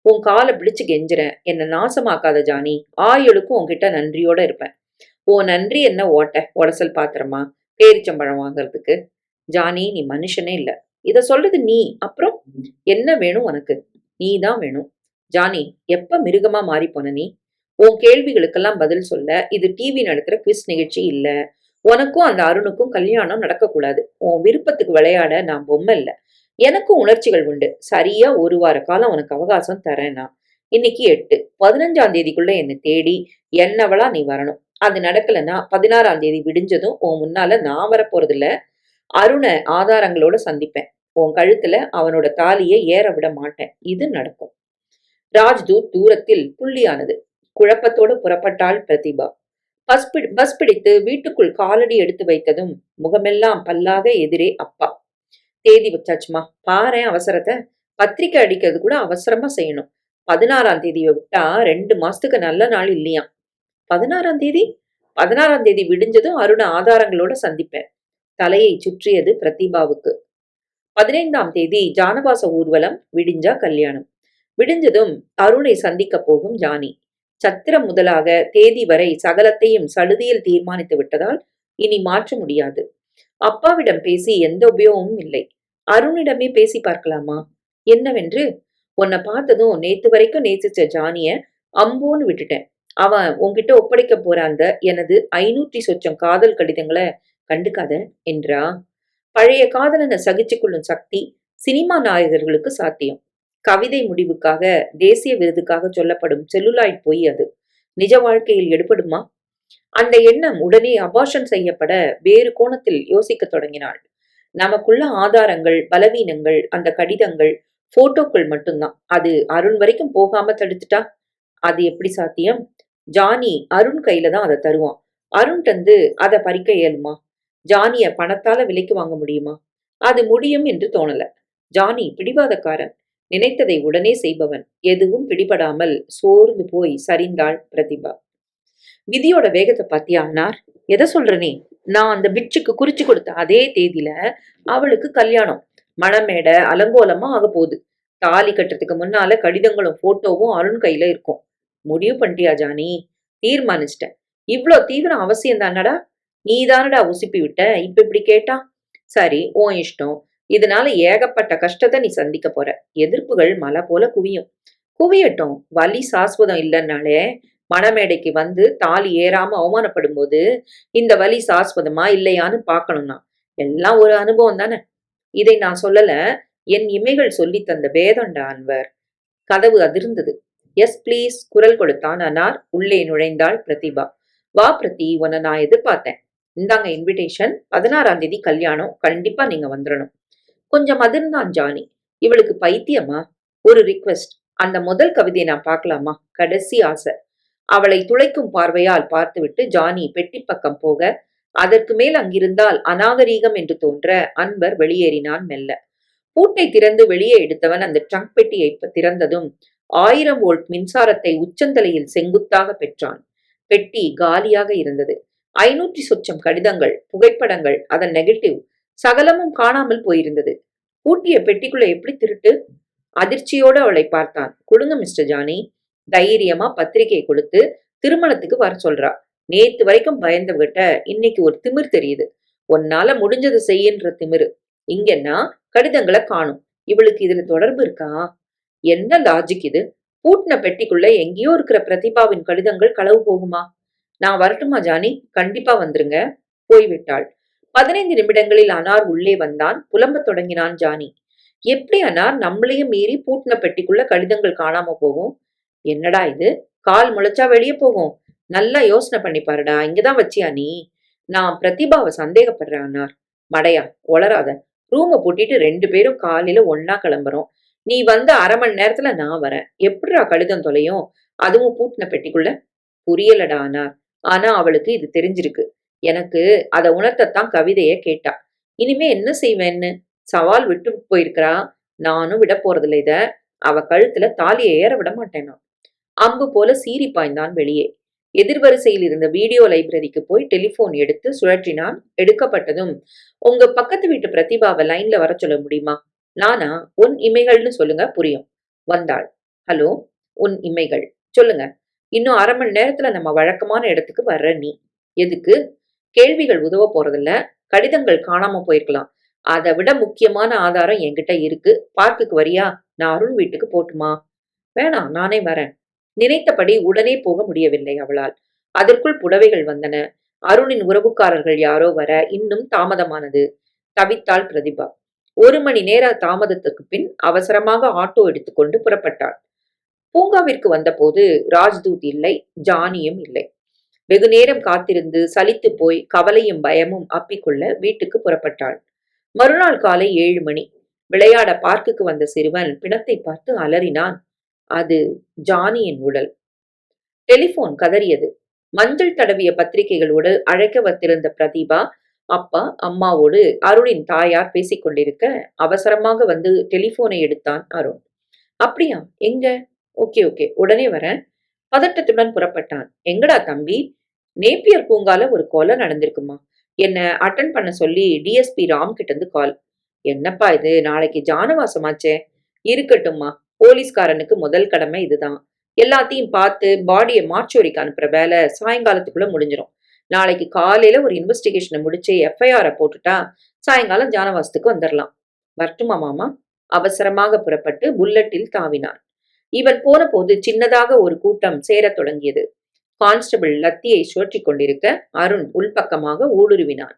உன் காலை பிடிச்சு கெஞ்சுறேன், என்ன நாசமாக்காத ஜானி. ஆயுளுக்கும் உன்கிட்ட நன்றியோட இருப்பேன். ஓ நன்றி என்ன ஓட்ட உடசல் பாத்திரமா பேரிச்சம்பழம் வாங்கறதுக்கு? ஜானி, நீ மனுஷனே இல்ல. இத சொல்றது நீ. அப்புறம் என்ன வேணும் உனக்கு? நீ தான் வேணும். ஜானி, எப்ப மிருகமா மாறி போன நீ? உன் கேள்விகளுக்கெல்லாம் பதில் சொல்ல இது டிவி நடத்துற குவிஸ் நிகழ்ச்சி இல்ல. உனக்கும் அந்த அருணுக்கும் கல்யாணம் நடக்கக்கூடாது. உன் விருப்பத்துக்கு விளையாட நான் பொம்மை இல்ல. எனக்கும் உணர்ச்சிகள் உண்டு. சரியா 1 வார காலம் உனக்கு அவகாசம் தரேன்னா. இன்னைக்கு 8, 15ஆம் தேதிக்குள்ள என்னை தேடி என்னவளா நீ வரணும். அது நடக்கலன்னா 16ஆம் தேதி விடிஞ்சதும் உன் முன்னால நான் வரப்போறதில்ல. அருணை ஆதாரங்களோட சந்திப்பேன். உன் கழுத்துல அவனோட தாலியை ஏற விட மாட்டேன். இது நடக்கும். ராஜ்தூத் தூரத்தில் புள்ளியானது. குழப்பத்தோடு புறப்பட்டாள் பிரதிபா. பஸ் பிடித்து வீட்டுக்குள் காலடி எடுத்து வைத்ததும் முகமெல்லாம் பல்லாக எதிரே அப்பா. தேதி வச்சாச்சுமா, பாரேன் அவசரத்தை. பத்திரிக்கை அடிக்கிறது கூட அவசரமா செய்யணும். 16ஆம் தேதியை விட்டா 2 மாசத்துக்கு நல்ல நாள் இல்லையா? 16ஆம் தேதி? 16ஆம் தேதி விடிஞ்சதும் அருண ஆதாரங்களோட சந்திப்பேன். தலையை சுற்றியது பிரதிபாவுக்கு. 15ஆம் தேதி ஜானவாச ஊர்வலம், விடிஞ்சா கல்யாணம். விடிஞ்சதும் அருணை சந்திக்க போகும் ஜானி. சத்திரம் முதலாக தேதி வரை சகலத்தையும் சடுதியில் தீர்மானித்து விட்டதால் இனி மாற்ற முடியாது. அப்பாவிடம் பேசி எந்த உபயோகமும் இல்லை. அருணிடமே பேசி பார்க்கலாமா? என்னவென்று? உன்னை பார்த்ததும் நேத்து வரைக்கும் நேசிச்ச ஜானிய அம்போன்னு விட்டுட்டேன். அவன் உன்கிட்ட ஒப்படைக்க போற அந்த எனது 500 சொச்சம் காதல் கடிதங்களை கண்டுக்காத என்றா. பழைய காதலனை சகிச்சு கொள்ளும் சக்தி சினிமா நாயகர்களுக்கு சாத்தியம். கவிதை முடிவுக்காக, தேசிய விருதுக்காக சொல்லப்படும் செல்லுலாய்ட் பொய் அது. நிஜ வாழ்க்கையில் எடுபடுமா? அந்த எண்ணம் உடனே அபார்ஷன் செய்யப்பட வேறு கோணத்தில் யோசிக்க தொடங்கினாள். நமக்குள்ள ஆதாரங்கள், பலவீனங்கள், அந்த கடிதங்கள், போட்டோக்கள் மட்டும்தான். அது அருண் வரைக்கும் போகாம தடுத்துட்டா அது எப்படி சாத்தியம்? ஜானி அருண் கையில தான் அதை தருவான். அருண் தந்து அதை பறிக்க இயலுமா? ஜானிய பணத்தால விலைக்கு வாங்க முடியுமா? அது முடியும் என்று தோணல. ஜானி பிடிவாதக்காரன். நினைத்ததை உடனே செய்பவன். எதுவும் பிடிபடாமல் சோர்ந்து போய் சரிந்தாள் பிரதிபா. விதியோட வேகத்தை பாத்தியா அனார்? எதை சொல்ற நீ? நான் அந்த பிட்சுக்கு குறிச்சு கொடுத்த அதே தேதியில அவளுக்கு கல்யாணம். மணமேடை அலங்கோலமா ஆக போகுது. தாலி கட்டுறதுக்கு முன்னால கடிதங்களும் போட்டோவும் அருண் கையில இருக்கும். முடிவு பண்ணிட்டியா ஜானி? தீர்மானிச்சிட்டேன். இவ்ளோ தீவிரம் அவசியம் தானடா? நீ தானடா உசுப்பி விட்ட. இப்ப இப்படி கேட்டா? சரி, உன் இஷ்டம். இதனால ஏகப்பட்ட கஷ்டத்தை நீ சந்திக்க போற. எதிர்ப்புகள் மலை போல குவியும். குவியட்டும். வலி சாஸ்வதம் இல்லைன்னாலே மணமேடைக்கு வந்து தாலி ஏறாம அவமானப்படும் போது இந்த வலி சாஸ்வதமா இல்லையான்னு பார்க்கணும்னா எல்லாம் ஒரு அனுபவம் தானே. இதை நான் சொல்லல, என் இமைகள் சொல்லி தந்த வேதண்டா அன்வர். கதவு அதிர்ந்தது. எஸ் பிளீஸ் குரல் கொடுத்தான் அனார். உள்ளே நுழைந்தாள் பிரதிபா. வா பிரதி, உன்னை நான் எதிர்பார்த்தேன். இந்தாங்க இன்விடேஷன். 16ஆம் தேதி கல்யாணம். கண்டிப்பா நீங்க வந்துடணும். கொஞ்சம் அதிர்ந்தான் ஜானி. இவளுக்கு பைத்தியமா? ஒரு ரிக்வெஸ்ட். அந்த முதல் கவிதையை நான் பார்க்கலாமா? கடைசி ஆசை. அவளை துளைக்கும் பார்வையால் பார்த்துவிட்டு ஜானி பெட்டி பக்கம் போக, அதற்கு மேல் அங்கிருந்தால் அநாகரீகம் என்று தோன்ற அன்பர் வெளியேறினான் மெல்ல. பூட்டை திறந்து வெளியே எடுத்தவன் அந்த ட்ரங்க் பெட்டியை திறந்ததும் 1000 வோல்ட் மின்சாரத்தை உச்சந்தலையில் செங்குத்தாக பெற்றான். பெட்டி காலியாக இருந்தது. 500 சொச்சம் கடிதங்கள், புகைப்படங்கள், அதன் நெகட்டிவ் சகலமும் காணாமல் போயிருந்தது. பூட்டிய பெட்டிக்குள்ள எப்படி திருட்டு? அதிர்ச்சியோடு அவளை பார்த்தான். கொடுங்க மிஸ்டர் ஜானி. தைரியமா பத்திரிகை கொடுத்து திருமணத்துக்கு வர சொல்றா. நேத்து வரைக்கும் பயந்தவகிட்ட இன்னைக்கு ஒரு திமிர் தெரியுது. உன்னால முடிஞ்சது செய்யன்ற திமிரு. இங்கன்னா கடிதங்களை காணும். இவளுக்கு இதுல தொடர்பு இருக்கா? என்ன லாஜிக் இது? பூட்டின பெட்டிக்குள்ள எங்கேயோ இருக்கிற பிரதிபாவின் கடிதங்கள் களவு போகுமா? நான் வரட்டுமா ஜானி? கண்டிப்பா வந்துருங்க. போய்விட்டாள். 15 நிமிடங்களில் அனார் உள்ளே வந்தான். புலம்பத் தொடங்கினான் ஜானி. எப்படி அனார் நம்மளையும் மீறி பூட்டின பெட்டிக்குள்ள கடிதங்கள் காணாம போகும்? என்னடா இது? கால் முளைச்சா வெளியே போகும். நல்லா யோசனை பண்ணி பாருடா. இங்கதான் வச்சியா நீ? நான் பிரதிபாவை சந்தேகப்படுறேன் அனார். மடையா, ஒளராத. ரூமை பூட்டிட்டு 2 பேரும் காலையில ஒன்னா கிளம்புறோம். நீ வந்து 1/2 மணி நேரத்துல நான் வரேன். எப்படிடா கடிதம் தொலையும்? அதுவும் பூட்டின பெட்டிக்குள்ள? புரியலடா அனார். ஆனா அவளுக்கு இது தெரிஞ்சிருக்கு. எனக்கு அதை உணர்த்தத்தான் கவிதைய கேட்டா. இனிமே என்ன செய்வேன்னு சவால் விட்டு போயிருக்கிறா. நானும் விட போறதில்ல இத. அவ கழுத்துல தாலியை ஏற விட மாட்டேனா. அம்பு போல சீறி பாய்ந்தான் வெளியே. எதிர்வரிசையில் இருந்த வீடியோ லைப்ரரிக்கு போய் டெலிபோன் எடுத்து சுழற்றினான். எடுக்கப்பட்டதும், உங்க பக்கத்து வீட்டு பிரதிபாவை லைன்ல வர சொல்ல முடியுமா? நானா? உன் இமைகள்னு சொல்லுங்க, புரியும். வந்தாள். ஹலோ, உன் இமைகள். சொல்லுங்க. இன்னும் 1/2 மணி நேரத்துல நம்ம வழக்கமான இடத்துக்கு வர்ற நீ. எதுக்கு? கேள்விகள் உதவ போறதில்ல. கடிதங்கள் காணாம போயிருக்கலாம். அதை விட முக்கியமான ஆதாரம் என்கிட்ட இருக்கு. பார்க்குக்கு வரியா? நான் அருண் வீட்டுக்கு போட்டுமா? வேணாம், நானே வரேன். நினைத்தபடி உடனே போக முடியவில்லை அவளால். அதற்குள் புடவைகள் வந்தன. அருணின் உறவுக்காரர்கள் யாரோ வர இன்னும் தாமதமானது. தவித்தாள் பிரதிபா. 1 மணி நேர தாமதத்துக்கு பின் அவசரமாக ஆட்டோ எடுத்துக்கொண்டு புறப்பட்டாள். பூங்காவிற்கு வந்தபோது ராஜ்தூத் இல்லை, ஜானியும் இல்லை. வெகு நேரம் காத்திருந்து சலித்து போய் கவலையும் பயமும் அப்பிக்கொள்ள வீட்டுக்கு புறப்பட்டாள். மறுநாள் காலை 7 மணி. விளையாட பார்க்குக்கு வந்த சிறுவன் பிணத்தை பார்த்து அலறினான். அது ஜானியின் உடல். டெலிபோன் கதறியது. மஞ்சள் தடவிய பத்திரிகைகளோடு அழைக்க வந்திருந்த பிரதீபா அப்பா அம்மாவோடு அருணின் தாயார் பேசிக்கொண்டிருக்க அவசரமாக வந்து டெலிபோனை எடுத்தான் அருண். அப்படியா? எங்க? ஓகே ஓகே, உடனே வரேன். பதட்டத்துடன் புறப்பட்டான். எங்கடா தம்பி? நேப்பியர் பூங்கால ஒரு கொலை நடந்திருக்குமா? என்ன அட்டன் பண்ண சொல்லி டிஎஸ்பி ராம் கிட்ட இருந்து கால். என்னப்பா இது? நாளைக்கு ஜானவாசமாச்சே. இருக்கட்டும்மா, போலீஸ்காரனுக்கு முதல் கடமை இதுதான். எல்லாத்தையும் பார்த்து பாடியை மார்ச்சோரிக்கு அனுப்புற வேலை சாயங்காலத்துக்குள்ள முடிஞ்சிடும். நாளைக்கு காலையில ஒரு இன்வெஸ்டிகேஷனை முடிச்சு எஃப்ஐஆரை போட்டுட்டா சாயங்காலம் ஜானவாசத்துக்கு வந்துடலாம். வரட்டுமா மாமா? அவசரமாக புறப்பட்டு புல்லட்டில் தாவினான். இவன் போன போது சின்னதாக ஒரு கூட்டம் சேரத் தொடங்கியது. கான்ஸ்டபிள் லத்தியை சுழற்றிக் கொண்டிருக்க அருண் உள்பக்கமாக ஊடுருவினான்.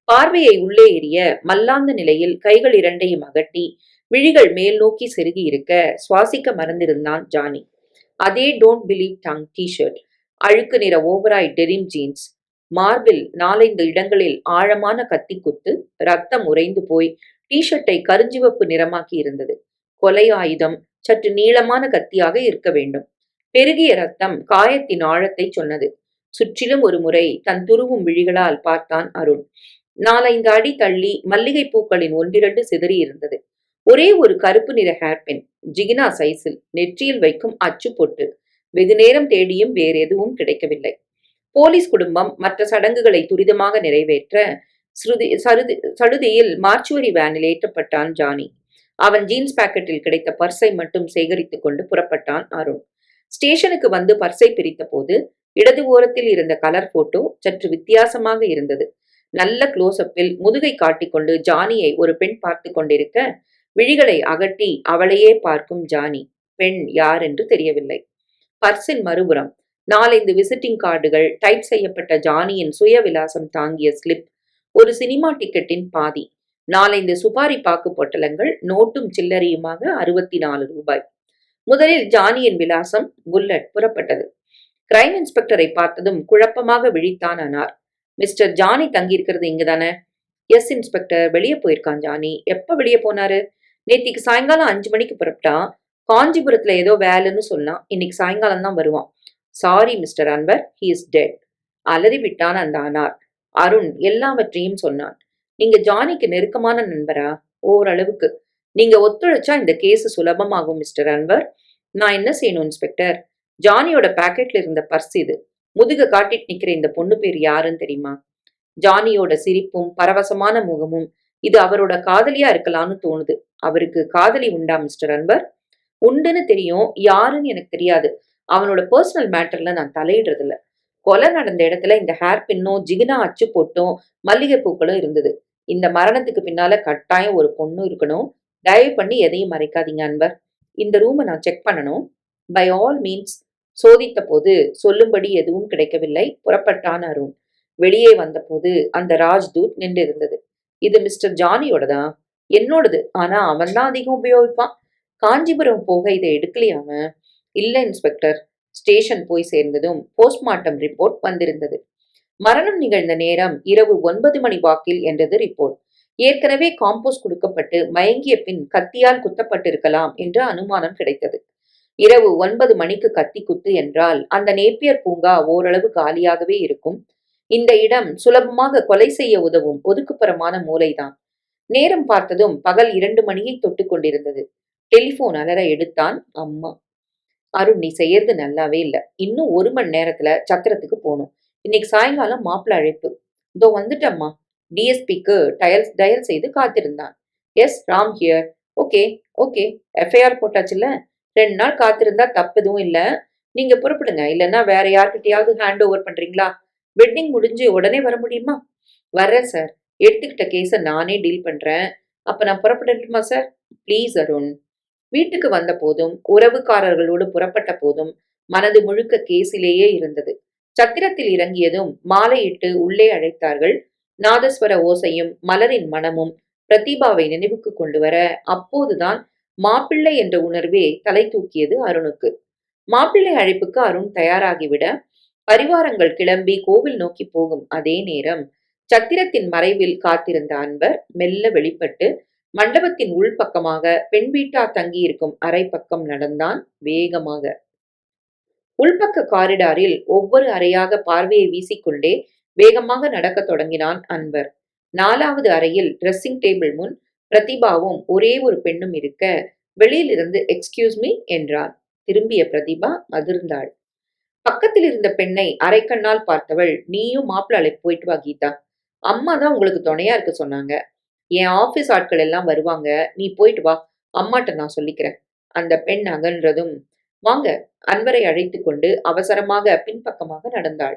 பார்வையை உள்ளே எறிய மல்லாந்த நிலையில் கைகள் இரண்டையும் அகட்டி விழிகள் மேல் நோக்கி செருகி இருக்க சுவாசிக்க மறந்திருந்தான் ஜானி. அதே டோன்ட் பிலீவ் டங் டி-ஷர்ட், அழுக்கு நிற ஓவராய் டெனிம் ஜீன்ஸ், மார்பில் 4-5 இடங்களில் ஆழமான கத்தி குத்து, ரத்தம் உறைந்து போய் டி-ஷர்ட்டை கருஞ்சிவப்பு நிறமாக்கி இருந்தது. கொலை ஆயுதம் சற்று நீளமான கத்தியாக இருக்க வேண்டும். பெருகிய ரத்தம் காயத்தின் ஆழத்தை சொன்னது. சுற்றிலும் ஒரு முறை தன் துருவும் விழிகளால் பார்த்தான் அருண். 4-5 அடி தள்ளி மல்லிகை பூக்களின் ஒன்றிரண்டு சிதறி இருந்தது. ஒரே ஒரு கருப்பு நிற ஹேர்பின், ஜிகினா சைஸில், நெற்றியில் வைக்கும் அச்சு பொட்டு. வெகு நேரம் தேடியும் வேறு எதுவும் கிடைக்கவில்லை. போலீஸ் குடும்பம் மற்ற சடங்குகளை துரிதமாக நிறைவேற்ற சடுதியில் மார்ச்சுவரி வேனில் ஏற்றப்பட்டான் ஜானி. அவன் ஜீன்ஸ் பாக்கெட்டில் கிடைத்த பர்ஸை மட்டும் சேகரித்துக் கொண்டு புறப்பட்டான் அருண். ஸ்டேஷனுக்கு வந்து பர்ஸை பிரித்த போது இடது ஓரத்தில் இருந்த கலர் போட்டோ சற்று வித்தியாசமாக இருந்தது. நல்ல க்ளோஸ்அப்பில் முதுகை காட்டிக்கொண்டு ஜானியை ஒரு பெண் பார்த்து கொண்டிருக்க விழிகளை அகட்டி அவளையே பார்க்கும் ஜானி. பெண் யார் என்று தெரியவில்லை. பர்ஸின் மறுபுறம் 4-5 விசிட்டிங் கார்டுகள், டைப் செய்யப்பட்ட ஜானியின் சுய விலாசம் தாங்கிய ஸ்லிப், ஒரு சினிமா டிக்கெட்டின் பாதி, 4-5 சுபாரி பாக்கு பொட்டலங்கள், நோட்டும் சில்லறையுமாக 64 ரூபாய். முதலில் ஜானியின் விலாசம். புல்லட் புறப்பட்டது. கிரைம் இன்ஸ்பெக்டரை பார்த்ததும் குழப்பமாக விழித்தான் அனார். மிஸ்டர் ஜானி தங்கியிருக்கிறது இங்கதானே? எஸ் இன்ஸ்பெக்டர், வெளியே போயிருக்கான் ஜானி. எப்ப வெளியே போனாரு? நேத்திக்கு சாயங்காலம் 5 மணிக்கு புறப்பட்டான். காஞ்சிபுரத்துல ஏதோ வேலைன்னு சொன்னான். இன்னைக்கு சாயங்காலம் தான் வருவான். Sorry mister Anwar, he is dead. அலறி விட்டான் அந்த அனார். அருண் எல்லாவற்றையும் சொன்னான். நீங்க ஜானிக்கு நெருக்கமான நண்பரா? ஓரளவுக்கு. நீங்க ஒத்துழைச்சா இந்த கேஸ் சுலபமாகும் மிஸ்டர் அன்வர். நான் என்ன செய்யணும் இன்ஸ்பெக்டர்? ஜானியோட பாக்கெட்ல இருந்த பர்ஸ் இது. முதுக காட்டிட்டு நிக்கிற இந்த பொண்ணு பேர் யாருன்னு தெரியுமா? ஜானியோட சிரிப்பும் பரவசமான முகமும் இது அவரோட காதலியா இருக்கலாம்னு தோணுது. அவருக்கு காதலி உண்டா மிஸ்டர் அன்வர்? உண்டுன்னு தெரியும், யாருன்னு எனக்கு தெரியாது. அவனோட பர்சனல் மேட்டர்ல நான் தலையிடுறது இல்ல. கொலை நடந்த இடத்துல இந்த ஹேர் பின்னும் ஜிகினா அச்சு போட்டும் மல்லிகை பூக்களும் இருந்தது. இந்த மரணத்துக்கு பின்னால கட்டாயம் ஒரு பொண்ணு இருக்கணும். தயவு பண்ணி எதையும் மறைக்காதீங்க அன்பர். இந்த ரூமை நான் செக் பண்ணணும். By all means. சோதித்த போது சொல்லும்படி எதுவும் கிடைக்கவில்லை. புறப்பட்டான் அருண். வெளியே வந்தபோது அந்த ராஜ்தூத் நின்றிருந்தது. இது மிஸ்டர் ஜானியோடதான். என்னோடது. ஆனா அவன் தான் அதிகம் உபயோகிப்பான். காஞ்சிபுரம் போக இதை எடுக்கலையாம? இல்ல இன்ஸ்பெக்டர். ஸ்டேஷன் போய் சேர்ந்ததும் போஸ்ட்மார்ட்டம் ரிப்போர்ட் வந்திருந்தது. மரணம் நிகழ்ந்த நேரம் இரவு 9 மணி வாக்கில் என்றது ரிப்போர்ட். ஏற்கனவே காம்போஸ் கொடுக்கப்பட்டு மயங்கிய பின் கத்தியால் குத்தப்பட்டிருக்கலாம் என்ற அனுமானம் கிடைத்தது. இரவு 9 மணிக்கு கத்தி குத்து என்றால் அந்த நேப்பியர் பூங்கா ஓரளவு காலியாகவே இருக்கும். இந்த இடம் சுலபமாக கொலை செய்ய உதவும் ஒதுக்குப்புறமான மூலைதான். நேரம் பார்த்ததும் பகல் 2 மணியை தொட்டு கொண்டிருந்தது. டெலிபோன் அலற எடுத்தான். அம்மா. அருண், நீ செய்யறது நல்லாவே இல்ல. இன்னும் 1 மணி நேரத்துல சத்திரத்துக்கு போகணும். இன்னைக்கு சாயங்காலம் மாப்பிள்ள அழைப்பு. இதோ வந்துட்டம்மா. டிஎஸ்பிக்கு டயல் செய்து காத்திருந்தான். Yes Ram here. Okay okay. FIR போட்டாச்சுல்ல? 2 நாள் காத்திருந்தா தப்பு எதுவும் இல்ல. நீங்க புறப்படுங்க. இல்லைன்னா வேற யார்கிட்டயாவது ஹேண்ட் ஓவர் பண்றீங்களா? வெட்டிங் முடிஞ்சு உடனே வர முடியுமா? வர்றேன் சார். எடுத்துக்கிட்ட கேஸை நானே டீல் பண்றேன். அப்ப நான் புறப்படட்டுமா சார்? ப்ளீஸ் அருண். வீட்டுக்கு வந்த போதும் உறவுக்காரர்களோடு புறப்பட்ட போதும் மனது முழுக்க கேஸிலேயே இருந்தது. சத்திரத்தில் இறங்கியதும் மாலையிட்டு உள்ளே அழைத்தார்கள். நாதஸ்வர ஓசையும் மலரின் மனமும் பிரதீபாவை நினைவுக்கு கொண்டு வர அப்போதுதான் மாப்பிள்ளை என்ற உணர்வே தலை தூக்கியது அருணுக்கு. மாப்பிள்ளை அழைப்புக்கு அருண் தயாராகிவிட பரிவாரங்கள் கிளம்பி கோவில் நோக்கி போகும் அதே நேரம் சத்திரத்தின் மறைவில் காத்திருந்த அன்பர் மெல்ல வெளிப்பட்டு மண்டபத்தின் உள்பக்கமாக பெண் வீட்டார் தங்கியிருக்கும் அறை பக்கம் நடந்தான் வேகமாக. உள்பக்க காரிடாரில் ஒவ்வொரு அறையாக பார்வையை வீசிக்கொண்டே வேகமாக நடக்கத் தொடங்கினான் அன்பர். 4வது அறையில் ட்ரெஸ்ஸிங் டேபிள் முன் பிரதிபாவும் ஒரே ஒரு பெண்ணும் இருக்க வெளியிலிருந்து எக்ஸ்கியூஸ் மீ என்றான். திரும்பிய பிரதிபா அதிர்ந்தாள். பக்கத்தில் இருந்த பெண்ணை அரைக்கண்ணால் பார்த்தவள், நீயும் மாப்பிள்ள அழைப்பு போயிட்டு வா கீதா. அம்மா தான் உங்களுக்கு துணையா இருக்க சொன்னாங்க. என் ஆபீஸ் ஆட்கள் எல்லாம் வருவாங்க. நீ போயிட்டு வா. அம்மாட்ட நான் சொல்லிக்கிறேன். அந்த பெண் அகன்றதும் வாங்க அன்பரை அழைத்து கொண்டு அவசரமாக பின்பக்கமாக நடந்தாள்.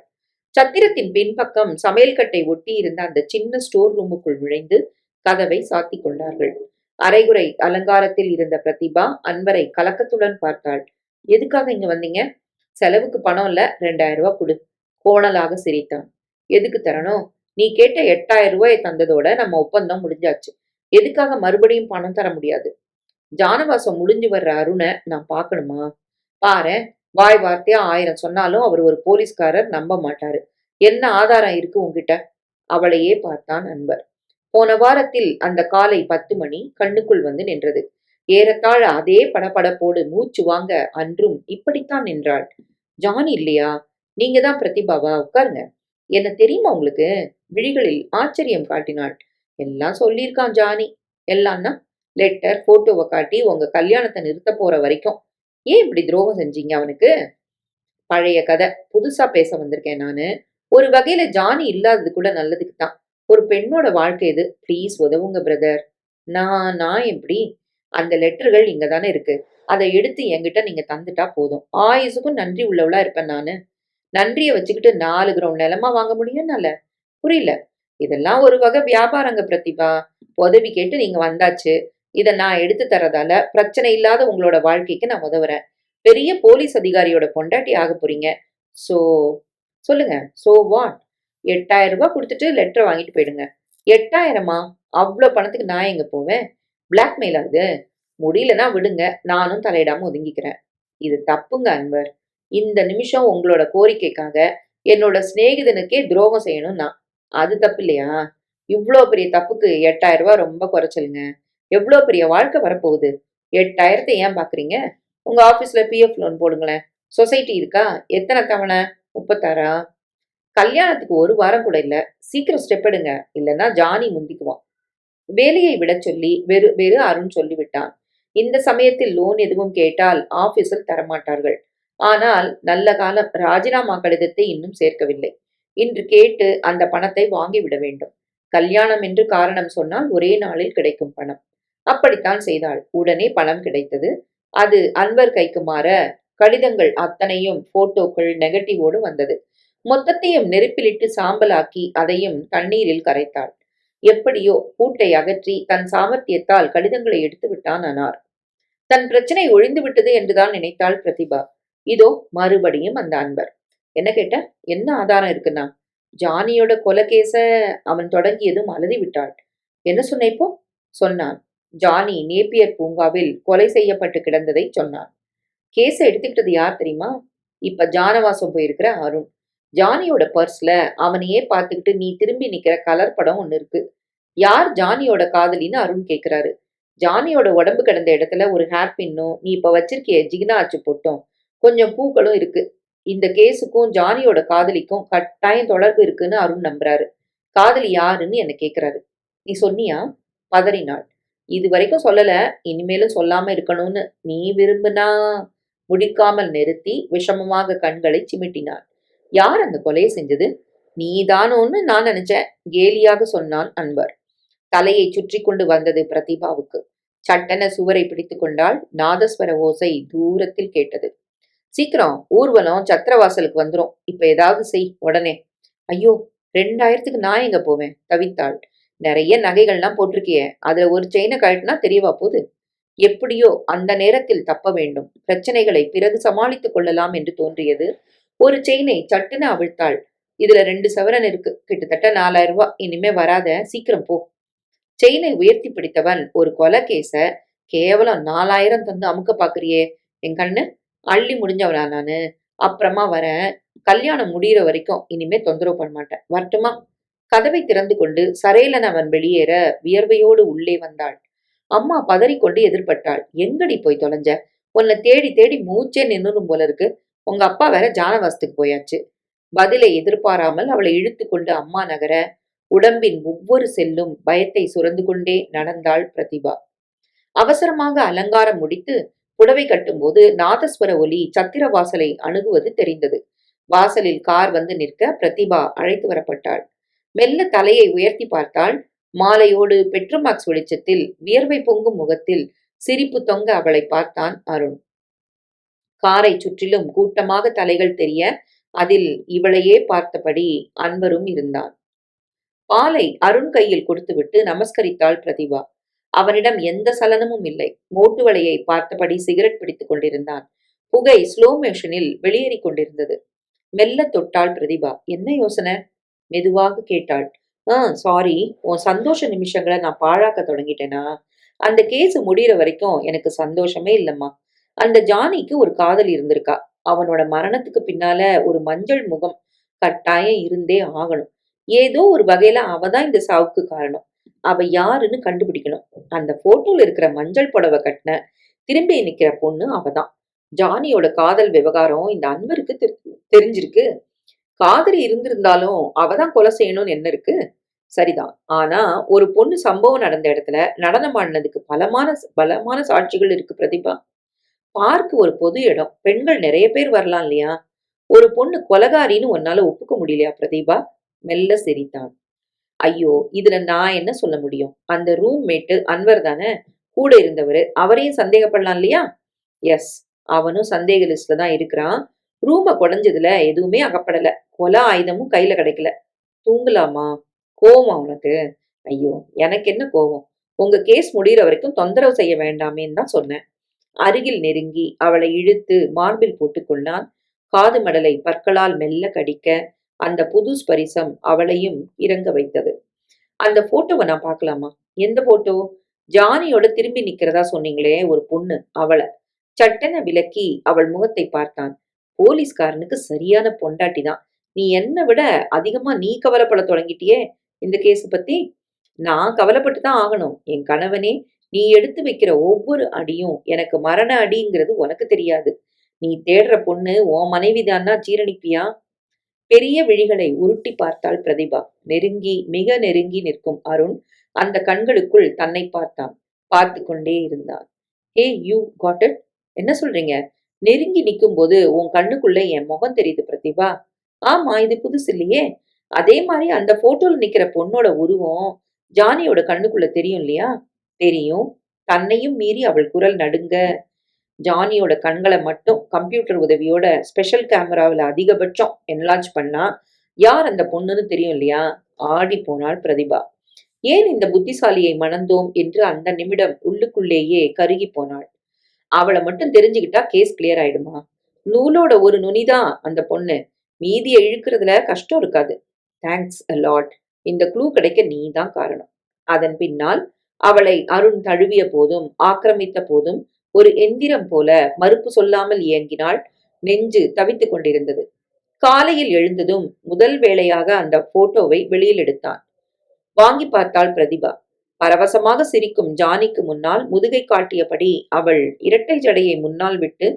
சத்திரத்தின் பின்பக்கம் சமையல் கட்டை ஒட்டி இருந்த அந்த சின்ன ஸ்டோர் ரூமுக்குள் நுழைந்து கதவை சாத்தி கொண்டார்கள். அரைகுறை அலங்காரத்தில் இருந்த பிரதிபா அன்வரை கலக்கத்துடன் பார்த்தாள். எதுக்காக இங்க வந்தீங்க? செலவுக்கு பணம் இல்ல, 2000 ரூபாய் கொடு. கோணலாக சிரித்தான். எதுக்கு தரணும்? நீ கேட்ட 8000 ரூபாயை தந்ததோட நம்ம ஒப்பந்தம் முடிஞ்சாச்சு. எதுக்காக மறுபடியும் பணம் தர முடியாது? ஜானவாசம் முடிஞ்சு வர்ற அருணை நான் பார்க்கணுமா? பாரேன், வாய் வார்த்தையா 1000 சொன்னாலும் அவர் ஒரு போலீஸ்காரர், நம்ப மாட்டாரு. என்ன ஆதாரம் இருக்கு உன்கிட்ட? அவளையே பார்த்தான் அன்வர். போன வாரத்தில் அந்த காலை 10 மணி கண்ணுக்குள் வந்து நின்றது. ஏறத்தாழ அதே படபடப்போடு மூச்சு வாங்க அன்றும் இப்படித்தான் நின்றாள். ஜானி இல்லையா? நீங்க தான் பிரதிபாவா? உட்காருங்க. என்ன தெரியுமா உங்களுக்கு? விழிகளில் ஆச்சரியம் காட்டினாள். எல்லாம் சொல்லியிருக்கான் ஜானி. எல்லாம்னா? லெட்டர், போட்டோவை காட்டி உங்க கல்யாணத்தை நிறுத்த போற வரைக்கும். ஏன் இப்படி துரோகம் செஞ்சீங்க அவனுக்கு? பழைய கதை, புதுசா பேச வந்திருக்கேன் நானு. ஒரு வகையில ஜானி இல்லாதது கூட நல்லதுக்கு தான். ஒரு பெண்ணோட வாழ்க்கை இது. ப்ளீஸ் உதவுங்க பிரதர். நான் எப்படி? அந்த லெட்டர்கள் இங்க தானே இருக்கு. அதை எடுத்து என்கிட்ட நீங்க தந்துட்டா போதும். ஆயுசுக்கும் நன்றி உள்ளவளா இருப்பேன் நானு. நன்றிய வச்சுக்கிட்டு 4 கிரவுண்ட் நிலமா வாங்க முடியும்னால? புரியல. இதெல்லாம் ஒரு வகை வியாபாரங்க பிரதிபா. உதவி கேட்டு நீங்க வந்தாச்சு. இத நான் எடுத்து தரதால பிரச்சனை இல்லாத உங்களோட வாழ்க்கைக்கு நான் உதவுறேன். பெரிய போலீஸ் அதிகாரியோட பொண்டாட்டி ஆக போறீங்க. சோ சொல்லுங்க. So what? 8000 ரூபாய் கொடுத்துட்டு லெட்டர் வாங்கிட்டு போயிடுங்க. 8000மா? அவ்வளோ பணத்துக்கு நான் எங்க போவேன்? பிளாக்மெயில் ஆகுது. முடியலன்னா விடுங்க, நானும் தலையிடாம ஒதுங்கிக்கிறேன். இது தப்புங்க அன்வர். இந்த நிமிஷம் உங்களோட கோரிக்கைக்காக என்னோட சிநேகிதனுக்கே துரோகம் செய்யணும் நான். அது தப்பு இல்லையா? இவ்வளோ பெரிய தப்புக்கு 8000 ரூபாய் ரொம்ப குறைச்சலுங்க. எவ்வளோ பெரிய வாழ்க்கை வரப்போகுது? 8000 ஏன் பாக்குறீங்க? உங்க ஆபீஸ்ல பிஎஃப் லோன் போடுங்களேன். சொசைட்டி இருக்கா? எத்தனை தவணை? 36ஆ? கல்யாணத்துக்கு 1 வாரம் கூட இல்ல. சீக்கிரம் ஸ்டெப் எடுங்க, இல்லைன்னா ஜானி முந்திக்குவான். வேலையை விடச் சொல்லி வெறு வெறு அருண் சொல்லிவிட்டான். இந்த சமயத்தில் லோன் எதுவும் கேட்டால் ஆபீஸில் தரமாட்டார்கள். ஆனால் நல்ல காலம், ராஜினாமா கடிதத்தை இன்னும் சேர்க்கவில்லை. இன்று கேட்டு அந்த பணத்தை வாங்கிவிட வேண்டும். கல்யாணம் என்று காரணம் சொன்னால் ஒரே நாளில் கிடைக்கும் பணம். அப்படித்தான் செய்தாள். உடனே பணம் கிடைத்தது. அது அன்வர் கைக்கு மாற கடிதங்கள் அத்தனையும் போட்டோக்கள் நெகட்டிவோடு வந்தது. மொத்தத்தையும் நெருப்பிலிட்டு சாம்பலாக்கி அதையும் தண்ணீரில் கரைத்தாள். எப்படியோ பூட்டை அகற்றி தன் சாமர்த்தியத்தால் கடிதங்களை எடுத்து விட்டான் அனார். தன் பிரச்சனை ஒழிந்து விட்டது என்றுதான் நினைத்தாள் பிரதிபா. இதோ மறுபடியும் அந்த அன்பர். என்ன கேட்ட? என்ன ஆதாரம் இருக்குன்னா? ஜானியோட கொலைகேச அவன் தொடங்கியதும் அலறி விட்டாள். என்ன சொன்ன இப்போ? சொன்னான். ஜானி நேப்பியர் பூங்காவில் கொலை செய்யப்பட்டு கிடந்ததை சொன்னான். கேஸ எடுத்துக்கிட்டது யார் தெரியுமா? இப்ப ஜானவாசம் போயிருக்கிற அருண். ஜானியோட பர்ஸ்ல அவனையே பார்த்துக்கிட்டு நீ திரும்பி நிக்கிற கலர் படம் ஒண்ணு இருக்கு. யார் ஜானியோட காதலின்னு அருண் கேக்குறாரு. ஜானியோட உடம்பு கிடந்த இடத்துல ஒரு ஹேர் பின்னும் நீ இப்ப வச்சிருக்கிய ஜிகினா அச்சு போட்டோம் கொஞ்சம் பூக்களும் இருக்கு. இந்த கேஸுக்கும் ஜானியோட காதலிக்கும் கட்டாயம் தொடர்பு இருக்குன்னு அருண் நம்புறாரு. காதலி யாருன்னு என்ன கேக்குறாரு. நீ சொன்னியா? பதறினாள். இது வரைக்கும் சொல்லல, இனிமேலும் சொல்லாம இருக்கணும்னு நீ விரும்புனா? முடிக்காமல் நிறுத்தி விஷமமாக கண்களை சிமிட்டினான். யார் அந்த கொலையை செஞ்சது? நீதானோன்னு நான் நினைச்சேன், கேலியாக சொன்னான் அன்பர். தலையை சுற்றி கொண்டு வந்தது பிரதிபாவுக்கு. சட்டென சுவரை பிடித்து கொண்டால் நாதஸ்வர ஓசை தூரத்தில் கேட்டது. சீக்கிரம், ஊர்வலம் சத்திரவாசலுக்கு வந்துரும். இப்ப ஏதாவது செய் உடனே. ஐயோ, 2000க்கு நான் எங்க போவேன்? தவித்தாள். நிறைய நகைகள்லாம் போட்டிருக்கிய, அதுல ஒரு செயினை கழட்டினா தெரியவா போகுது? எப்படியோ அந்த நேரத்தில் தப்ப வேண்டும். பிரச்சனைகளை பிறகு சமாளித்துக் கொள்ளலாம் என்று தோன்றியது. ஒரு செயினை சட்டுன்னு அவிழ்த்தாள். இதுல 2 சவரன் இருக்கு, கிட்டத்தட்ட 4000 ரூபாய். இனிமே வராத, சீக்கிரம் போ. செயினை உயர்த்தி பிடித்தவன் ஒரு கொலை கேச கேவலம் 4000 தந்து அமுக்க பாக்குறியே என் கண்ணு. அள்ளி முடிஞ்சவனா நானு? அப்புறமா வரேன். கல்யாணம் முடிகிற வரைக்கும் இனிமே தொந்தரவு பண்ண மாட்டேன். வரட்டுமா? கதவை திறந்து கொண்டு சரேலன் அவன் வெளியேற வியர்வையோடு உள்ளே வந்தாள். அம்மா பதறிக்கொண்டு எதிர்பட்டாள். எங்கடி போய் தொலைஞ்ச? உன்னை தேடி தேடி மூச்சே நின்னுடும் போல இருக்கு. உங்க அப்பா வேற ஜானவாசத்துக்கு போயாச்சு. பதிலை எதிர்பாராமல் அவளை இழுத்து கொண்டு அம்மா நகர உடம்பின் ஒவ்வொரு செல்லும் பயத்தை சுரந்து கொண்டே நடந்தாள் பிரதிபா. அவசரமாக அலங்காரம் முடித்து புடவை கட்டும்போது நாதஸ்வர ஒலி சத்திர வாசலை அணுகுவது தெரிந்தது. வாசலில் கார் வந்து நிற்க பிரதிபா அழைத்து வரப்பட்டாள். மெல்ல தலையை உயர்த்தி பார்த்தாள். மாலையோடு பெட்ரோமாக்ஸ் வெளிச்சத்தில் வியர்வை பொங்கும் முகத்தில் சிரிப்பு தொங்க அவளை பார்த்தான் அருண். காரை சுற்றிலும் கூட்டமாக தலைகள் தெரிய அதில் இவளையே பார்த்தபடி அன்பரும் இருந்தான். பாலை அருண் கையில் கொடுத்துவிட்டு நமஸ்கரித்தாள் பிரதிபா. அவனிடம் எந்த சலனமும் இல்லை. மோட்டு வலையை பார்த்தபடி சிகரெட் பிடித்துக் கொண்டிருந்தான். புகை ஸ்லோ மோஷனில் வெளியேறிக் கொண்டிருந்தது. மெல்ல தொட்டாள் பிரதிபா. என்ன யோசனை? மெதுவாக கேட்டாள். சாரி, உன் சந்தோஷ நிமிஷங்களை நான் பாழாக்க தொடங்கிட்டேனா? அந்த கேஸ் முடியிற வரைக்கும் எனக்கு சந்தோஷமே இல்லம்மா. அந்த ஜானிக்கு ஒரு காதல் இருந்திருக்கா. அவனோட மரணத்துக்கு பின்னால ஒரு மஞ்சள் முகம் கட்டாயம் இருந்தே ஆகணும். ஏதோ ஒரு வகையில அவதான் இந்த சாவுக்கு காரணம். அவ யாருன்னு கண்டுபிடிக்கணும். அந்த போட்டோல இருக்கிற மஞ்சள் புடவை கட்டின திரும்பி நிக்கிற பொண்ணு அவதான். ஜானியோட காதல் விவகாரம் இந்த அன்வருக்கு தெரிஞ்சிருக்கு. காதலி இருந்திருந்தாலும் அவதான் கொலை செய்யணும்னு என்ன இருக்கு? சரிதான். ஆனா ஒரு பொண்ணு சம்பவம் நடந்த இடத்துல நடனம் ஆடினதுக்கு பலமான பலமான சாட்சிகள் இருக்கு பிரதிபா. பார்க் ஒரு பொது இடம். பெண்கள் நிறைய பேர் வரலாம் இல்லையா? ஒரு பொண்ணு கொலகாரின்னு உன்னால ஒப்புக்க முடியலையா பிரதீபா? மெல்ல சிரித்தான். ஐயோ, இதுல நான் என்ன சொல்ல முடியும்? அந்த ரூம் மேட்டு அன்வர் தானே, கூட இருந்தவரு. அவரையும் சந்தேகப்படலாம் இல்லையா? எஸ், அவனும் சந்தேக லிஸ்ட்ல தான் இருக்கிறான். ரூம குடைஞ்சதுல எதுவுமே அகப்படல. கொலை ஆயுதமும் கையில கிடைக்கல. தூங்கலாமா? கோவமா உனக்கு? ஐயோ, எனக்கு என்ன கோவம்? உங்க கேஸ் முடிகிற வரைக்கும் தொந்தரவு செய்ய வேண்டாமேன்னு தான் சொன்னேன். அருகில் நெருங்கி அவளை இழுத்து மார்பில் போட்டுக் கொண்டான். காது மடலை பற்களால் மெல்ல கடிக்க அந்த புது ஸ்பரிசம் அவளையும் இறங்க வைத்தது. அந்த போட்டோவை நான் பார்க்கலாமா? எந்த போட்டோ? ஜானியோட திரும்பி நிக்கிறதா சொன்னீங்களே ஒரு பொண்ணு, அவளை. சட்டென விலக்கி அவள் முகத்தை பார்த்தான். போலீஸ்காரனுக்கு சரியான பொண்டாட்டி தான். நீ என்னை விட அதிகமா நீ கவலைப்பட தொடங்கிட்டியே இந்த கேஸ் பத்தி. நான் கவலைப்பட்டு தான் ஆகணும். என் கணவனே, நீ எடுத்து வைக்கிற ஒவ்வொரு அடியும் எனக்கு மரண அடிங்கிறது உனக்கு தெரியாது. நீ தேடுற பொண்ணு உன் மனைவிதான்னா ஜீரணிப்பியா? பெரிய விழிகளை உருட்டி பார்த்தாள் பிரதிபா. நெருங்கி மிக நெருங்கி நிற்கும் அருண் அந்த கண்களுக்குள் தன்னை பார்த்தான். பார்த்து கொண்டே இருந்தான். Hey you got it? என்ன சொல்றீங்க? நெருங்கி நிற்கும் போது உன் கண்ணுக்குள்ள என் முகம் தெரியுது பிரதிபா. ஆமா, இது புதுசு இல்லையே. அதே மாதிரி அந்த போட்டோல நிக்கிற பொண்ணோட உருவம் ஜானியோட கண்ணுக்குள்ள தெரியும் இல்லையா? தெரியும். தன்னையும் மீறி அவள் குரல் நடுங்க. ஜானியோட கண்களை மட்டும் கம்ப்யூட்டர் உதவியோட ஸ்பெஷல் கேமராவில் அதிகபட்சம் என்லார்ஜ் பண்ணா யார் அந்த பொண்ணுன்னு தெரியும் இல்லையா? ஆடி போனாள் பிரதிபா. ஏன் இந்த புத்திசாலியை மணந்தோம் என்று அந்த நிமிடம் உள்ளுக்குள்ளேயே கருகி போனாள். அவளை மட்டும் தெரிஞ்சுக்கிட்டா கேஸ் கிளியர் ஆயிடுமா? நூலோட ஒரு நுனிதான் அந்த பொண்ணு. மீதியை இழுக்கிறதுல கஷ்டம் இருக்காது. Thanks a lot. இந்த க்ளூ கிடைக்க நீ தான் காரணம். அதன் பின்னால் அவளை அருண் தழுவிய போதும் ஆக்கிரமித்த போதும் ஒரு எந்திரம் போல மறுப்பு சொல்லாமல் இயங்கினாள். நெஞ்சு தவித்துக் கொண்டிருந்தது. காலையில் எழுந்ததும் முதல் வேளையாக அந்த போட்டோவை வெளியில் எடுத்தான். வாங்கி பார்த்தாள் பிரதிபா. பரவசமாக சிரிக்கும் ஜானிக்கு முன்னால் முதுகை காட்டியபடி அவள் இரட்டை ஜடையை முன்னால் விட்டு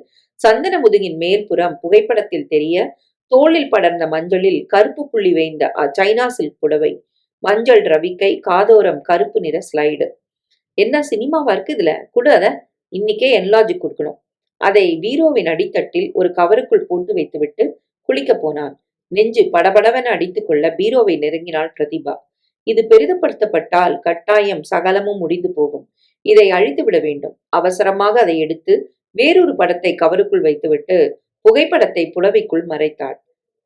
சந்தன முதுகின் மேல்புறம் புகைப்படத்தில் தெரிய தோளில் படர்ந்த மஞ்சளில் கருப்பு புள்ளி வைந்த சைனா சில்க் புடவை, மஞ்சள் ரவிக்கை, காதோரம் கருப்பு நிற ஸ்லைடு. என்ன சினிமாவா இருக்கு இதுல? கூட அத இன்னைக்கே என்லாஜி கொடுக்கணும். அதை பீரோவின் அடித்தட்டில் ஒரு கவருக்குள் போட்டு வைத்துவிட்டு குளிக்க போனான். நெஞ்சு படபடவென அடித்துக் கொள்ள பீரோவை நெருங்கினாள் பிரதிபா. இது பெரிதுபடுத்தப்பட்டால் கட்டாயம் சகலமும் முடிந்து போகும். இதை அழித்துவிட வேண்டும். அவசரமாக அதை எடுத்து வேறொரு படத்தை கவருக்குள் வைத்துவிட்டு புகைப்படத்தை புடவைக்குள் மறைத்தாள்.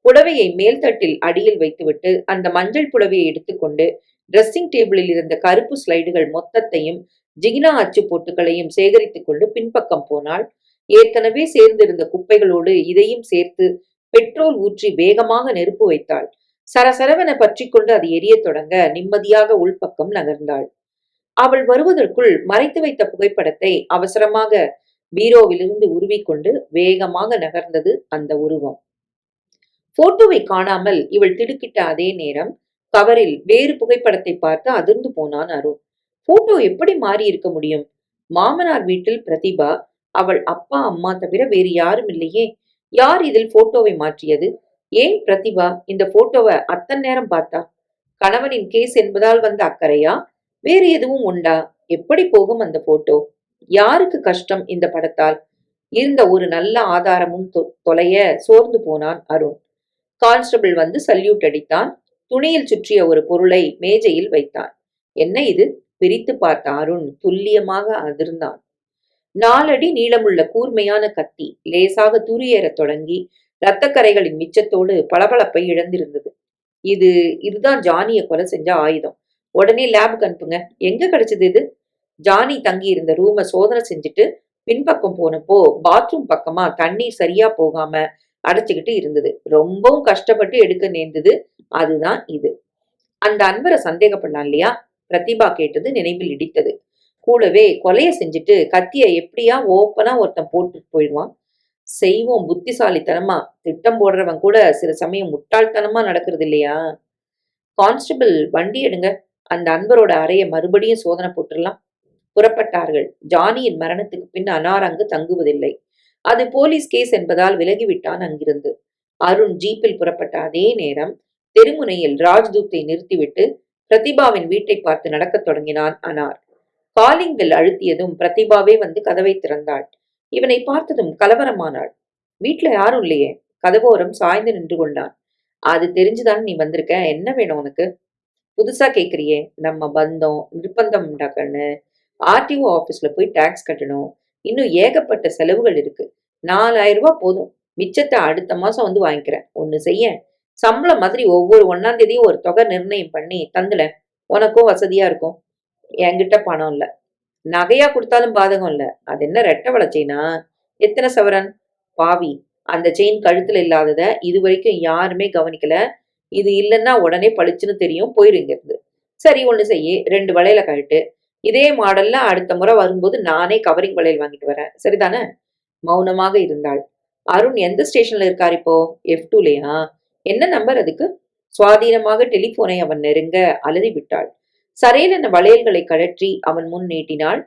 புடவையை மேல்தட்டில் அடியில் வைத்துவிட்டு அந்த மஞ்சள் புடவையை எடுத்துக்கொண்டு டிரெஸ்ஸிங் டேபிளில் இருந்த கருப்பு ஸ்லைடுகள் மொத்தத்தையும் ஜிகினா அச்சு பொட்டுகளையும் சேகரித்துக் கொண்டு பின்பக்கம் போனாள். ஏற்கனவே சேர்ந்திருந்த குப்பைகளோடு இதையும் சேர்த்து பெட்ரோல் ஊற்றி வேகமாக நெருப்பு வைத்தாள். சரசரவென பற்றி கொண்டு அது எரியத் தொடங்க நிம்மதியாக உள்பக்கம் நகர்ந்தாள். அவள் வருவதற்குள் மறைத்து வைத்த புகைப்படத்தை அவசரமாக பீரோவிலிருந்து உருவிக்கொண்டு வேகமாக நகர்ந்தது அந்த உருவம். போட்டோவை காணாமல் இவள் திடுக்கிட்ட அதே நேரம் கவரில் வேறு புகைப்படத்தை பார்த்து அதிர்ந்து போனான் அருண். போட்டோ எப்படி மாறி இருக்க முடியும்? மாமனார் வீட்டில் பிரதிபா, அவள் அப்பா அம்மா தவிர வேறு யாரும் இல்லையே. யார் இதில் போட்டோவை மாற்றியது? ஏன் பிரதிபா இந்த போட்டோவை அத்தனை நேரம் பார்த்தா? கணவனின் கேஸ் என்பதால் வந்த அக்கறையா? வேறு எதுவும் உண்டா? எப்படி போகும் அந்த போட்டோ? யாருக்கு கஷ்டம் இந்த படத்தால்? இருந்த ஒரு நல்ல ஆதாரமும் தொலைய சோர்ந்து போனான் அருண். கான்ஸ்டபிள் வந்து சல்யூட் அடித்தான். துணியில் சுற்றிய ஒரு பொருளை மேஜையில் வைத்தான். என்ன இது? பிரித்து பார்த்த அருண் துல்லியமாக அதிர்ந்தான். 4 அடி நீளமுள்ள கூர்மையான கத்தி லேசாக துரியேறத் தொடங்கி இரத்தக்கரைகளின் மிச்சத்தோடு பளபளப்பை இழந்திருந்தது. இதுதான் ஜானிய கொலை செஞ்ச ஆயுதம். உடனே லேபுக்கு அனுப்புங்க. எங்க கிடைச்சது இது? ஜானி தங்கி இருந்த ரூமை சோதனை செஞ்சுட்டு பின்பக்கம் போனப்போ பாத்ரூம் பக்கமா தண்ணீர் சரியா போகாம அடைச்சுக்கிட்டு இருந்தது. ரொம்பவும் கஷ்டப்பட்டு எடுக்க நேர்ந்தது. அதுதான் இது. அந்த அன்பரை சந்தேகப்படலாம் இல்லையா? பிரதிபா கேட்டது நினைவில் இடித்தது. கூடவே கொலைய செஞ்சுட்டு கத்திய எப்படியா ஓப்பனா ஒருத்தன் போட்டுட்டு போயிடுவான். செய்வோம் புத்திசாலித்தனமா. திட்டம் போடுறவன் கூட சில சமயம் முட்டாள்தனமா நடக்கிறது இல்லையா? கான்ஸ்டபிள், வண்டி எடுங்க. அந்த அன்பரோட அறைய மறுபடியும் சோதனை போட்டுடலாம். புறப்பட்டார்கள். ஜானியின் மரணத்துக்கு பின் அனார் அங்கு தங்குவதில்லை. அது போலீஸ் கேஸ் என்பதால் விலகிவிட்டான் அங்கிருந்து. அருண் ஜீப்பில் புறப்பட்ட அதே நேரம் தெருமுனையில் ராஜ்தூத்தை நிறுத்திவிட்டு பிரதிபாவின் வீட்டை பார்த்து நடக்கத் தொடங்கினான் அனார். காலிங் பெல் அழுத்தியதும் பிரதிபாவே வந்து கதவை திறந்தாள். இவனை பார்த்ததும் கலவரமானாள். வீட்டுல யாரும் இல்லையே. கதவோரம் சாய்ந்து நின்று கொண்டான். அது தெரிஞ்சுதான் நீ வந்திருக்க. என்ன வேணும் உனக்கு? புதுசா கேக்குறியே. நம்ம பந்தம் நிர்பந்தம் உண்டாக்கன்னு ஆர்டிஓ ஆபீஸ்ல போய் டாக்ஸ் கட்டணும். இன்னும் ஏகப்பட்ட செலவுகள் இருக்கு. 4000 ரூபாய் போதும். மிச்சத்தை அடுத்த மாசம் வந்து வாங்கிக்கிறேன். ஒண்ணு செய்ய, சம்பளம் மாதிரி ஒவ்வொரு 1ஆம் தேதியும் ஒரு தொகை நிர்ணயம் பண்ணி தந்துல. உனக்கும் வசதியா இருக்கும். என்கிட்ட பணம் இல்ல. நகையா கொடுத்தாலும் பாதகம் இல்ல. அது என்ன ரெட்டை வள செயினா? எத்தனை சவரன்? பாவி, அந்த செயின் கழுத்துல இல்லாதத இது வரைக்கும் யாருமே கவனிக்கல. இது இல்லைன்னா உடனே பளிச்சுன்னு தெரியும். போயிருங்க இருந்து. சரி, ஒண்ணு செய்ய, 2 வளையல கழட்டு. இதே மாடல்ல அடுத்த முறை வரும்போது நானே கவரிங் வளையல் வாங்கிட்டு வரேன். சரிதானே? மௌனமாக இருந்தாள். அருண் எந்த ஸ்டேஷன்ல இருக்கார் இப்போ? F2லயா? என்ன நம்பர் அதுக்கு? சுவாதீனமாக டெலிபோனை அவன் நெருங்க அலறி விட்டாள். சரையலென வளையல்களை கழற்றி அவன் முன் நீட்டினாள்.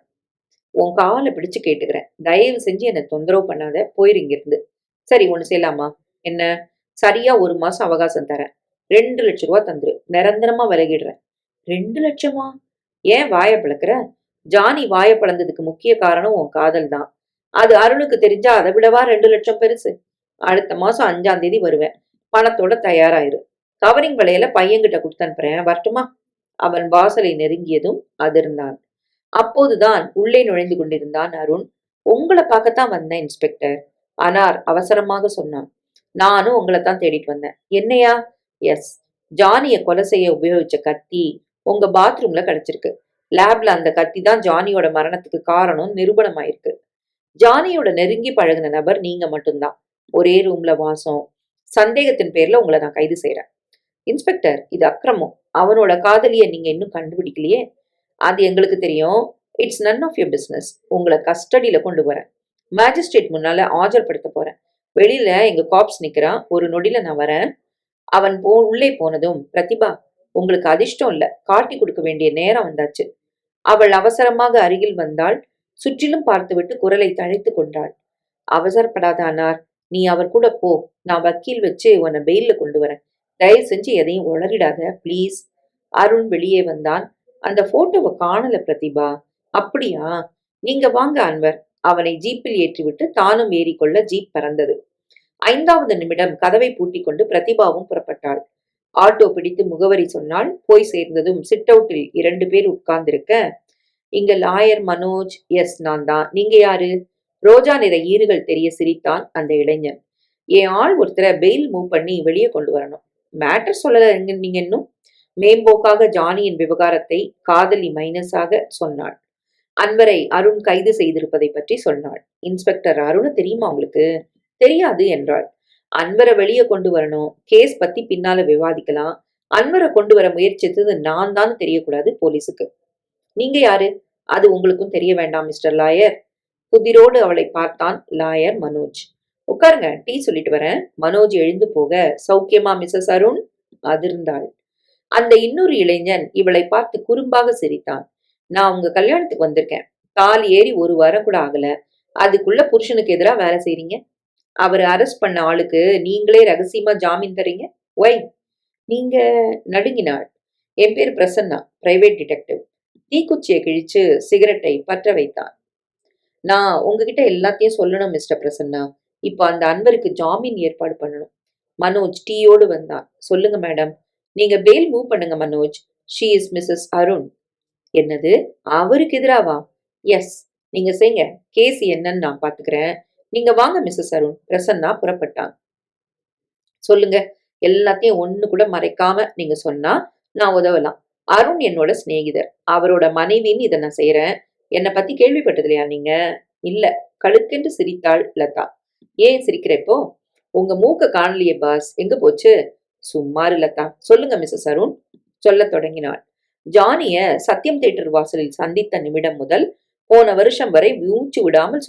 உன் காலை பிடிச்சு கேட்டுக்கிறேன். தயவு செஞ்சு என்னை தொந்தரவு பண்ணாத. போயிருங்க இருந்து. சரி, ஒண்ணு செய்யலாமா? என்ன? சரியா 1 மாசம் அவகாசம் தரேன். 2 லட்சம் ரூபாய் தந்துரு. நிரந்தரமா விலகிடுறேன். 2 லட்சமா? ஏன் வாயை பிளக்குற? ஜானி வாயை பிளந்ததுக்கு முக்கிய காரணம் உன் காதல் தான். அது அருணுக்கு தெரிஞ்சா அதை விடவா 2 லட்சம் பெருசு? அடுத்த மாசம் 5ஆம் தேதி வருவேன். பணத்தோட தயாராயிரு. கவரிங் வளையல பையன்கிட்ட கொடுத்து அனுப்புறேன். வரட்டுமா? அவன் வாசலை நெருங்கியதும் அதிர்ந்தான். அப்போதுதான் உள்ளே நுழைந்து கொண்டிருந்தான் அருண். உங்களை பார்க்கத்தான் வந்தேன் இன்ஸ்பெக்டர். அனார் அவசரமாக சொன்னான். நானும் உங்களைத்தான் தேடிட்டு வந்தேன். என்னையா? எஸ். ஜானிய கொலை செய்ய உபயோகிச்ச கத்தி உங்க பாத்ரூம்ல கிடைச்சிருக்கு. லேப்ல அந்த கத்தி தான் ஜானியோட மரணத்துக்கு காரணம் நிரூபணமாயிருக்கு. ஜானியோட நெருங்கி பழகின நபர் நீங்க மட்டும்தான். ஒரே ரூம்ல வாசம். சந்தேகத்தின் பேர்ல உங்களை நான் கைது செய்யறேன். இன்ஸ்பெக்டர், இது அக்கிரமம். அவனோட காதலிய நீங்க இன்னும் கண்டுபிடிக்கலையே. அது எங்களுக்கு தெரியும். It's none of your business. உங்களை கஸ்டடியில கொண்டு வரேன். மேஜிஸ்ட்ரேட் முன்னால ஆஜர்படுத்த போறேன். வெளியில எங்க காப்ஸ் நிக்கிறான். ஒரு நொடியில நான் வரேன். அவன் உள்ளே போனதும், பிரதிபா, உங்களுக்கு அதிர்ஷ்டம் இல்ல. காட்டி கொடுக்க வேண்டிய நேரம் வந்தாச்சு. அவள் அவசரமாக அருகில் வந்தாள். சுற்றிலும் பார்த்துவிட்டு குரலை தழைத்து கொண்டாள். அவசரப்படாத அனார். நீ அவர் கூட போ. நான் வக்கீல் வச்சு உன்னை பெயில்ல கொண்டு வரேன். தயவு செஞ்சு எதையும் உளறிடாத ப்ளீஸ். அருண் வெளியே வந்தான். அந்த போட்டோவை காணல பிரதிபா. அப்படியா? நீங்க வாங்க அன்வர். அவனை ஜீப்பில் ஏற்றிவிட்டு தானும் ஏறிக்கொள்ள ஜீப் பறந்தது. 5வது நிமிடம் கதவை பூட்டிக் கொண்டு பிரதிபாவும் புறப்பட்டாள். ஆட்டோ பிடித்து முகவரி சொன்னால். போய் சேர்ந்ததும் சிட் அவுட்டில் 2 பேர் உட்கார்ந்திருக்க, இங்க லாயர் மனோஜ். எஸ், நான் தான். நீங்க யாரு? ரோஜா நிற ஈறுகள் தெரிய சிரித்தான் அந்த இளைஞன். என் ஆள் ஒருத்தரை பெயில் மூவ் பண்ணி வெளியே கொண்டு வரணும். மேட்டர் சொல்லல நீங்க இன்னும்? மேம்போக்காக ஜானியின் விவகாரத்தை காதலி மைனஸாக சொன்னாள். அன்வரை அருண் கைது செய்திருப்பதை பற்றி சொன்னாள். இன்ஸ்பெக்டர் அருண் தெரியுமா உங்களுக்கு? தெரியாது என்றாள். அன்வரை வெளியே கொண்டு வரணும். கேஸ் பத்தி பின்னால விவாதிக்கலாம். அன்வரை கொண்டு வர முயற்சித்தது நான் தான் தெரியக்கூடாது போலீஸுக்கு. நீங்க யாரு? அது உங்களுக்கும் தெரிய வேண்டாம் மிஸ்டர் லாயர். புதிரோடு அவளை பார்த்தான் லாயர் மனோஜ். உட்காருங்க, டீ சொல்லிட்டு வரேன். மனோஜ் எழுந்து போக, சௌக்கியமா மிஸ்ஸஸ் அருண்? அதிர்ந்தாள். அந்த இன்னொரு இளைஞன் இவளை பார்த்து குறும்பாக சிரித்தான். நான் உங்க கல்யாணத்துக்கு வந்திருக்கேன். தாலி ஏறி 1 வாரம் கூட ஆகல. அதுக்குள்ள புருஷனுக்கு எதிராக வேலை செய்றீங்க. அவர் அரெஸ்ட் பண்ண ஆளுக்கு நீங்களே ரகசியமா ஜாமீன் தரீங்க. ஒய்? நீங்க? நடுங்கினாள். என் பேர் பிரசன்னா, பிரைவேட் டிடெக்டிவ். தீக்குச்சியை கிழிச்சு சிகரெட்டை பற்ற வைத்தான். நான் உங்ககிட்ட எல்லாத்தையும் சொல்லணும் மிஸ்டர் பிரசன்னா. இப்ப அந்த அன்வருக்கு ஜாமீன் ஏற்பாடு பண்ணணும். மனோஜ் டீயோடு வந்தான். சொல்லுங்க மேடம். நீங்க பெயில் மூவ் பண்ணுங்க Manoj. She is missus Arun. என்னது? அவருக்கு எதிராவா? எஸ். நீங்க செய்யுங்க. கேஸ் என்னன்னு நான் பாத்துக்கிறேன். நீங்க வாங்க மிஸ்ஸஸ் அருண். பிரசன்னா புறப்பட்டான். சொல்லுங்க. எல்லாத்தையும் ஒண்ணு கூட மறைக்காம நீங்க சொன்னா நான் உதவலாம். அருண் என்னோட சிநேகிதர். அவரோட மனைவின்னு இதை நான் செய்யறேன். என்னை பத்தி கேள்விப்பட்டதில்லையா நீங்க? இல்ல. கடுக்கென்று சிரித்தாள் லதா. ஏன் சிரிக்கிற இப்போ? உங்க மூக்க காணலையே பாஸ், எங்க போச்சு? சும்மா இரு லதா. சொல்லுங்க மிஸ்ஸஸ் அருண், சொல்லத் தொடங்கினாள். ஜானிய சத்யம் தியேட்டர் வாசலில் சந்தித்த நிமிடம் முதல் போன நிமிடம் வரை மூச்சு விடாமல்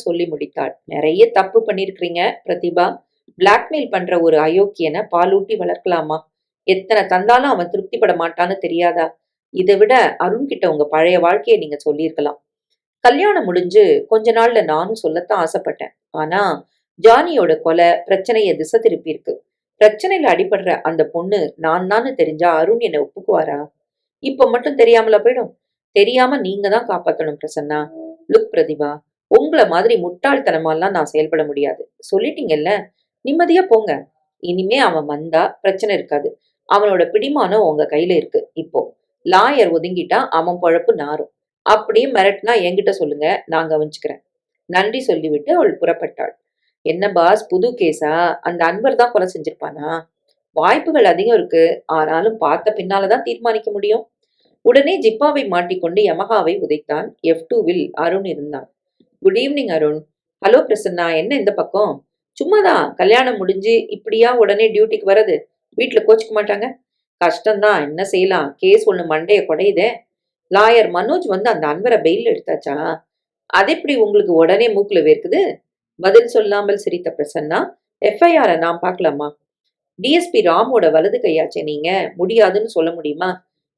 சொல்லி முடித்தாள். நிறைய தப்பு பண்ணிருக்கிறீங்க பிரதிபா. பிளாக்மெயில் பண்ற ஒரு அயோக்கியனை பாலூட்டி வளர்க்கலாமா? எத்தனை தந்தாலும் அவன் திருப்திப்பட மாட்டான்னு தெரியாதா? இதை விட அருண் கிட்ட உங்க பழைய வாழ்க்கையை நீங்க சொல்லியிருக்கலாம். கல்யாணம் முடிஞ்சு கொஞ்ச நாள்ல நானும் சொல்லத்தான் ஆசைப்பட்டேன். ஆனா ஜானியோட கொலை பிரச்சனைய திசை திருப்பி இருக்கு. பிரச்சனையில அடிபடுற அந்த பொண்ணு நான் தான்னு தெரிஞ்சா அருண் என்னை ஒப்புக்குவாரா? இப்ப மட்டும் தெரியாமல போயிடும். தெரியாம நீங்க தான் காப்பாத்தணும் பிரசன்னா. லுக் பிரதிபா, உங்கள மாதிரி முட்டாள்தனமாலாம் நான் செயல்பட முடியாது. சொல்லிட்டீங்கல்ல, நிம்மதியா போங்க. இனிமே அவன் வந்தா பிரச்சனை இருக்காது. அவனோட பிடிமானம் உங்க கையில இருக்கு. இப்போ லாயர் ஒதுங்கிட்டா அவன் பொழப்பு நாரும். அப்படியே மிரட்டினா என்கிட்ட சொல்லுங்க, நான் கவனிச்சுக்கிறேன். நன்றி சொல்லிவிட்டு அவள் புறப்பட்டாள். என்ன பாஸ், புது கேஸா? அந்த அன்பர் தான் கொலை செஞ்சிருப்பானா? வாய்ப்புகள் அதிகம் இருக்கு. ஆனாலும் பார்த்த பின்னாலதான் தீர்மானிக்க முடியும். உடனே ஜிப்பாவை மாட்டிக்கொண்டு யமகாவை உதைத்தான். F2வில் அருண் இருந்தான். Good evening Arun. Hello Prasanna, என்ன இந்த பக்கம்? சும்மாதான். கல்யாணம் முடிஞ்சு இப்படியா உடனே டியூட்டிக்கு வர்றது? வீட்டுல கோச்சுக்க மாட்டாங்க? கஷ்டம்தான், என்ன செய்யலாம். கேஸ் ஒண்ணு மண்டைய குடையுதே. லாயர் மனோஜ் வந்து அந்த அன்பரை பெயில் எடுத்தாச்சா? அது எப்படி உங்களுக்கு உடனே மூக்குல வேர்க்குது? பதில் சொல்லாமல் சிரித்த பிரசன்னா, FIR நான் பார்க்கலாமா? டிஎஸ்பி ராமோட வலது கையாச்சே நீங்க, முடியாதுன்னு சொல்ல முடியுமா?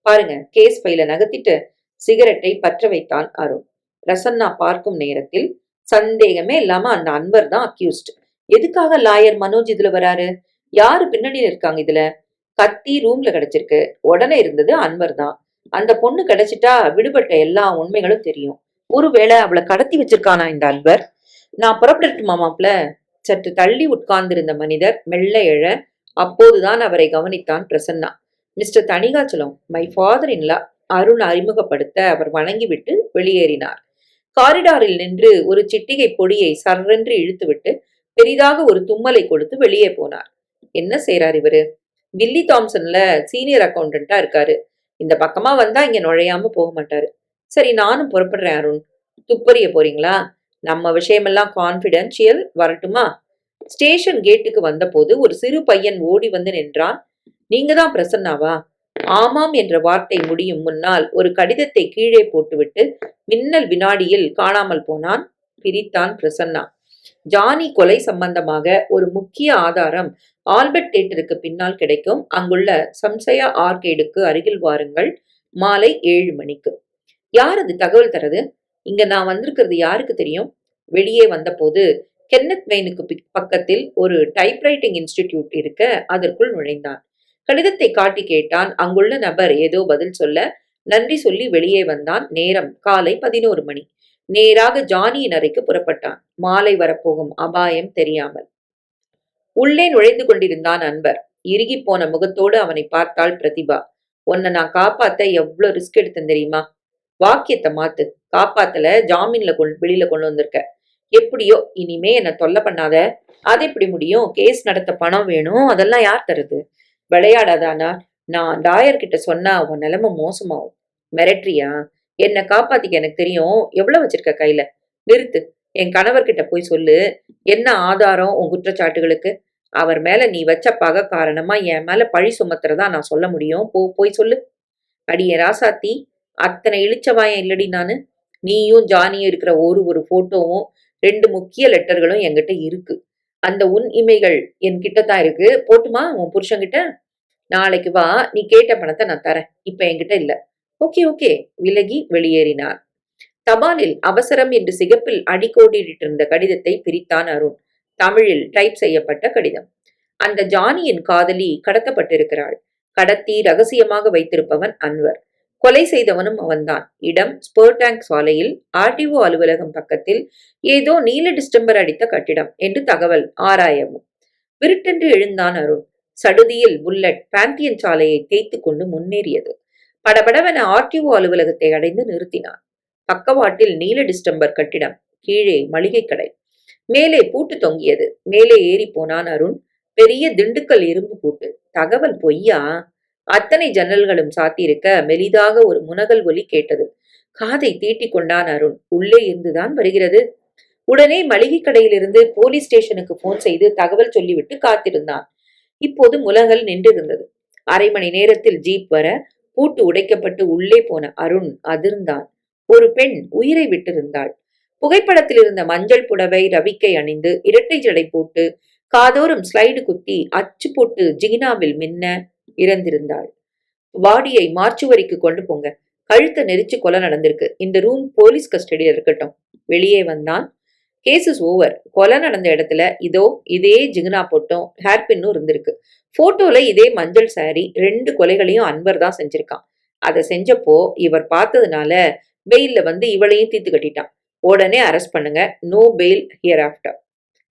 பாருங்க, கேஸ் ஃபைல நகர்த்திட்டு சிகரெட்டை பற்ற வைத்தான் அருண். பிரசன்னா பார்க்கும் நேரத்தில் சந்தேகமே இல்லாம அந்த அன்பர் தான் அக்யூஸ்ட். எதுக்காக லாயர் மனோஜ் இதுல வராரு? யாரு பின்னணியில இருக்காங்க இதுல? கத்தி ரூம்ல கிடைச்சிருக்கு. உடனே இருந்தது அன்வர் தான். அந்த பொண்ணு கிடைச்சிட்டா விடுபட்ட எல்லா உண்மைகளும் தெரியும். ஒருவேளை அவளை கடத்தி வச்சிருக்கானா இந்த அன்பர்? நான் புறப்படட்டுமா மாப்ள? சற்று தள்ளி உட்கார்ந்திருந்த மனிதர் மெல்ல எழ அப்போதுதான் அவரை கவனித்தான் Prasanna. Mister Thanigachalam, my father in law. Arun அறிமுகப்படுத்த அவர் வணங்கிவிட்டு வெளியேறினார். காரிடாரில் நின்று ஒரு சிட்டிகை பொடியை சர்ரென்று இழுத்துவிட்டு பெரிதாக ஒரு தும்மலை கொடுத்து வெளியே போனார். என்ன செய்யறார் இவரு? வில்லி தாம்சன்ல சீனியர் அக்கௌண்டண்டா இருக்காரு. இந்த பக்கமா வந்தா இங்க நுழையாம போக மாட்டாரு. சரி, நானும் புறப்படுறேன் அருண். துப்பறிய போறீங்களா? நம்ம விஷயமெல்லாம் கான்பிடென்ஷியல். வரட்டுமா? ஸ்டேஷன் கேட்டுக்கு வந்தபோது ஒரு சிறு பையன் ஓடி வந்து நின்றான். நீங்க தான் பிரசன்னாவா? ஆமாம் என்ற வார்த்தை முடியும் முன்னால் ஒரு கடிதத்தை கீழே போட்டுவிட்டு மின்னல் வினாடியில் காணாமல் போனான். பிரித்தான் பிரசன்னா. ஜானி கொலை சம்பந்தமாக ஒரு முக்கிய ஆதாரம் ஆல்பர்ட் தியேட்டருக்கு பின்னால் கிடைக்கும். அங்குள்ள சம்சயா ஆர்கேடுக்கு அருகில் வாருங்கள். மாலை 7 மணிக்கு. யார் அது தகவல் தரது? இங்க நான் வந்திருக்கிறது யாருக்கு தெரியும்? வெளியே வந்தபோது கென்னத் மெயினுக்கு பக்கத்தில் ஒரு டைப்ரைட்டிங் இன்ஸ்டிடியூட் இருக்க அதற்குள் நுழைந்தான். கடிதத்தை காட்டி கேட்டான். அங்குள்ள நபர் ஏதோ பதில் சொல்ல நன்றி சொல்லி வெளியே வந்தான். நேரம் காலை 11 மணி. நேராக ஜானியின் அறைக்கு புறப்பட்டான். மாலை வரப்போகும் அபாயம் தெரியாமல். உள்ளே நுழைந்து கொண்டிருந்தான் அன்பர். இறுகி போன முகத்தோடு அவனை பார்த்தாள் பிரதிபா. உன்னை நான் காப்பாத்த எவ்வளவு ரிஸ்க் எடுத்தேன் தெரியுமா? வாக்கியத்தை மாத்து. காப்பாத்தல, ஜாமீன்ல வெளியில கொண்டு வந்திருக்க. எப்படியோ, இனிமே என்ன தொல்லை பண்ணாத. அது எப்படி முடியும்? கேஸ் நடத்த பணம் வேணும். அதெல்லாம் யார் தருது? விளையாடாதானா? நான் லாயர் கிட்ட சொன்னா உன் நிலைமை மோசமாகும். மிரட்ரியா? என்னை காப்பாத்திக்க எனக்கு தெரியும். எவ்வளவு வச்சிருக்க கையில? நிறுத்து. என் கணவர்கிட்ட போய் சொல்லு. என்ன ஆதாரம் உன் குற்றச்சாட்டுகளுக்கு? அவர் மேல நீ வச்ச பகை காரணமா என் மேல பழி சுமத்துறதா நான் சொல்ல முடியும். போய் சொல்லு. அடியே ராசாத்தி, அத்தனை இழிச்சவாயம் இல்லடி நானு. நீயும் ஜானியும் இருக்கிற ஒரு போட்டோவும் 2 முக்கிய லெட்டர்களும் என்கிட்ட இருக்கு. அந்த உன் இமைகள் என்கிட்ட தான் இருக்கு. போட்டுமா உன் புருஷன்கிட்ட? நாளைக்கு வா, நீ கேட்ட பணத்தை நான் தரேன். இப்ப என்கிட்ட இல்ல. Okay okay. விலகி வெளியேறினார். தபாலில் அவசரம் என்று சிகப்பில் அடிக்கோடிட்டிருந்த கடிதத்தை பிரித்தான் அருண். தமிழில் டைப் செய்யப்பட்ட கடிதம். அந்த ஜானியின் காதலி கடத்தப்பட்டிருக்கிறாள். கடத்தி ரகசியமாக வைத்திருப்பவன் அன்வர். கொலை செய்தவனும் அவன்தான். இடம் ஸ்பர்டாங்க் சாலையில் RTO அலுவலகம் பக்கத்தில் ஏதோ நீல டிஸ்டம்பர் அடித்த கட்டிடம் என்று தகவல். ஆராயவும். விருட்டென்று எழுந்தான் அருண். சடுதியில் புல்லட் பாந்தியன் சாலையை தேய்த்து கொண்டு முன்னேறியது. படபடவென RTO அலுவலகத்தை அடைந்து நிறுத்தினான். பக்கவாட்டில் நீல டிஸ்டம்பர் கட்டிடம். கீழே மளிகை கடை. மேலே பூட்டு தொங்கியது. மேலே ஏறி போனான் அருண். பெரிய திண்டுக்கல் இரும்பு பூட்டு. தகவல் பொய்யா? அத்தனை ஜன்னல்களும் சாத்தியிருக்க மெலிதாக ஒரு முனகல் ஒலி கேட்டது. காதை தீட்டிக் கொண்டான் அருண். உள்ளே இருந்துதான் வருகிறது. உடனே மளிகை கடையிலிருந்து போலீஸ் ஸ்டேஷனுக்கு போன் செய்து தகவல் சொல்லிவிட்டு காத்திருந்தான். இப்போது முலகல் நின்றிருந்தது. அரை மணி நேரத்தில் ஜீப் வர பூட்டு உடைக்கப்பட்டு உள்ளே போன அருண் அதிர்ந்தான். ஒரு பெண் உயிரை விட்டிருந்தாள். புகைப்படத்தில் இருந்த மஞ்சள் புடவை ரவிக்கை அணிந்து இரட்டை ஜடை போட்டு காதோறும் ஸ்லைடு குத்தி அச்சு போட்டு ஜிகினாவில் மின்ன இறந்திருந்தாள். பாடியை மார்ச்சுவரிக்கு கொண்டு போங்க. கழுத்தை நெரிச்சு கொலை நடந்திருக்கு. இந்த ரூம் போலீஸ் கஸ்டடியில் இருக்கட்டும். வெளியே வந்தான். Case is over. கொலை நடந்த இடத்துல இதே ஜிகினா போட்டும் ஹேர்பின்னும் இருந்திருக்கு. போட்டோல இதே மஞ்சள் சாரி. 2 கொலைகளையும் அன்பர் தான் செஞ்சிருக்கான். அதை செஞ்சப்போ இவர் பார்த்ததுனால பெயில்ல வந்து இவளையும் தீர்த்து கட்டிட்டான். உடனே அரெஸ்ட் பண்ணுங்க. No bail hereafter.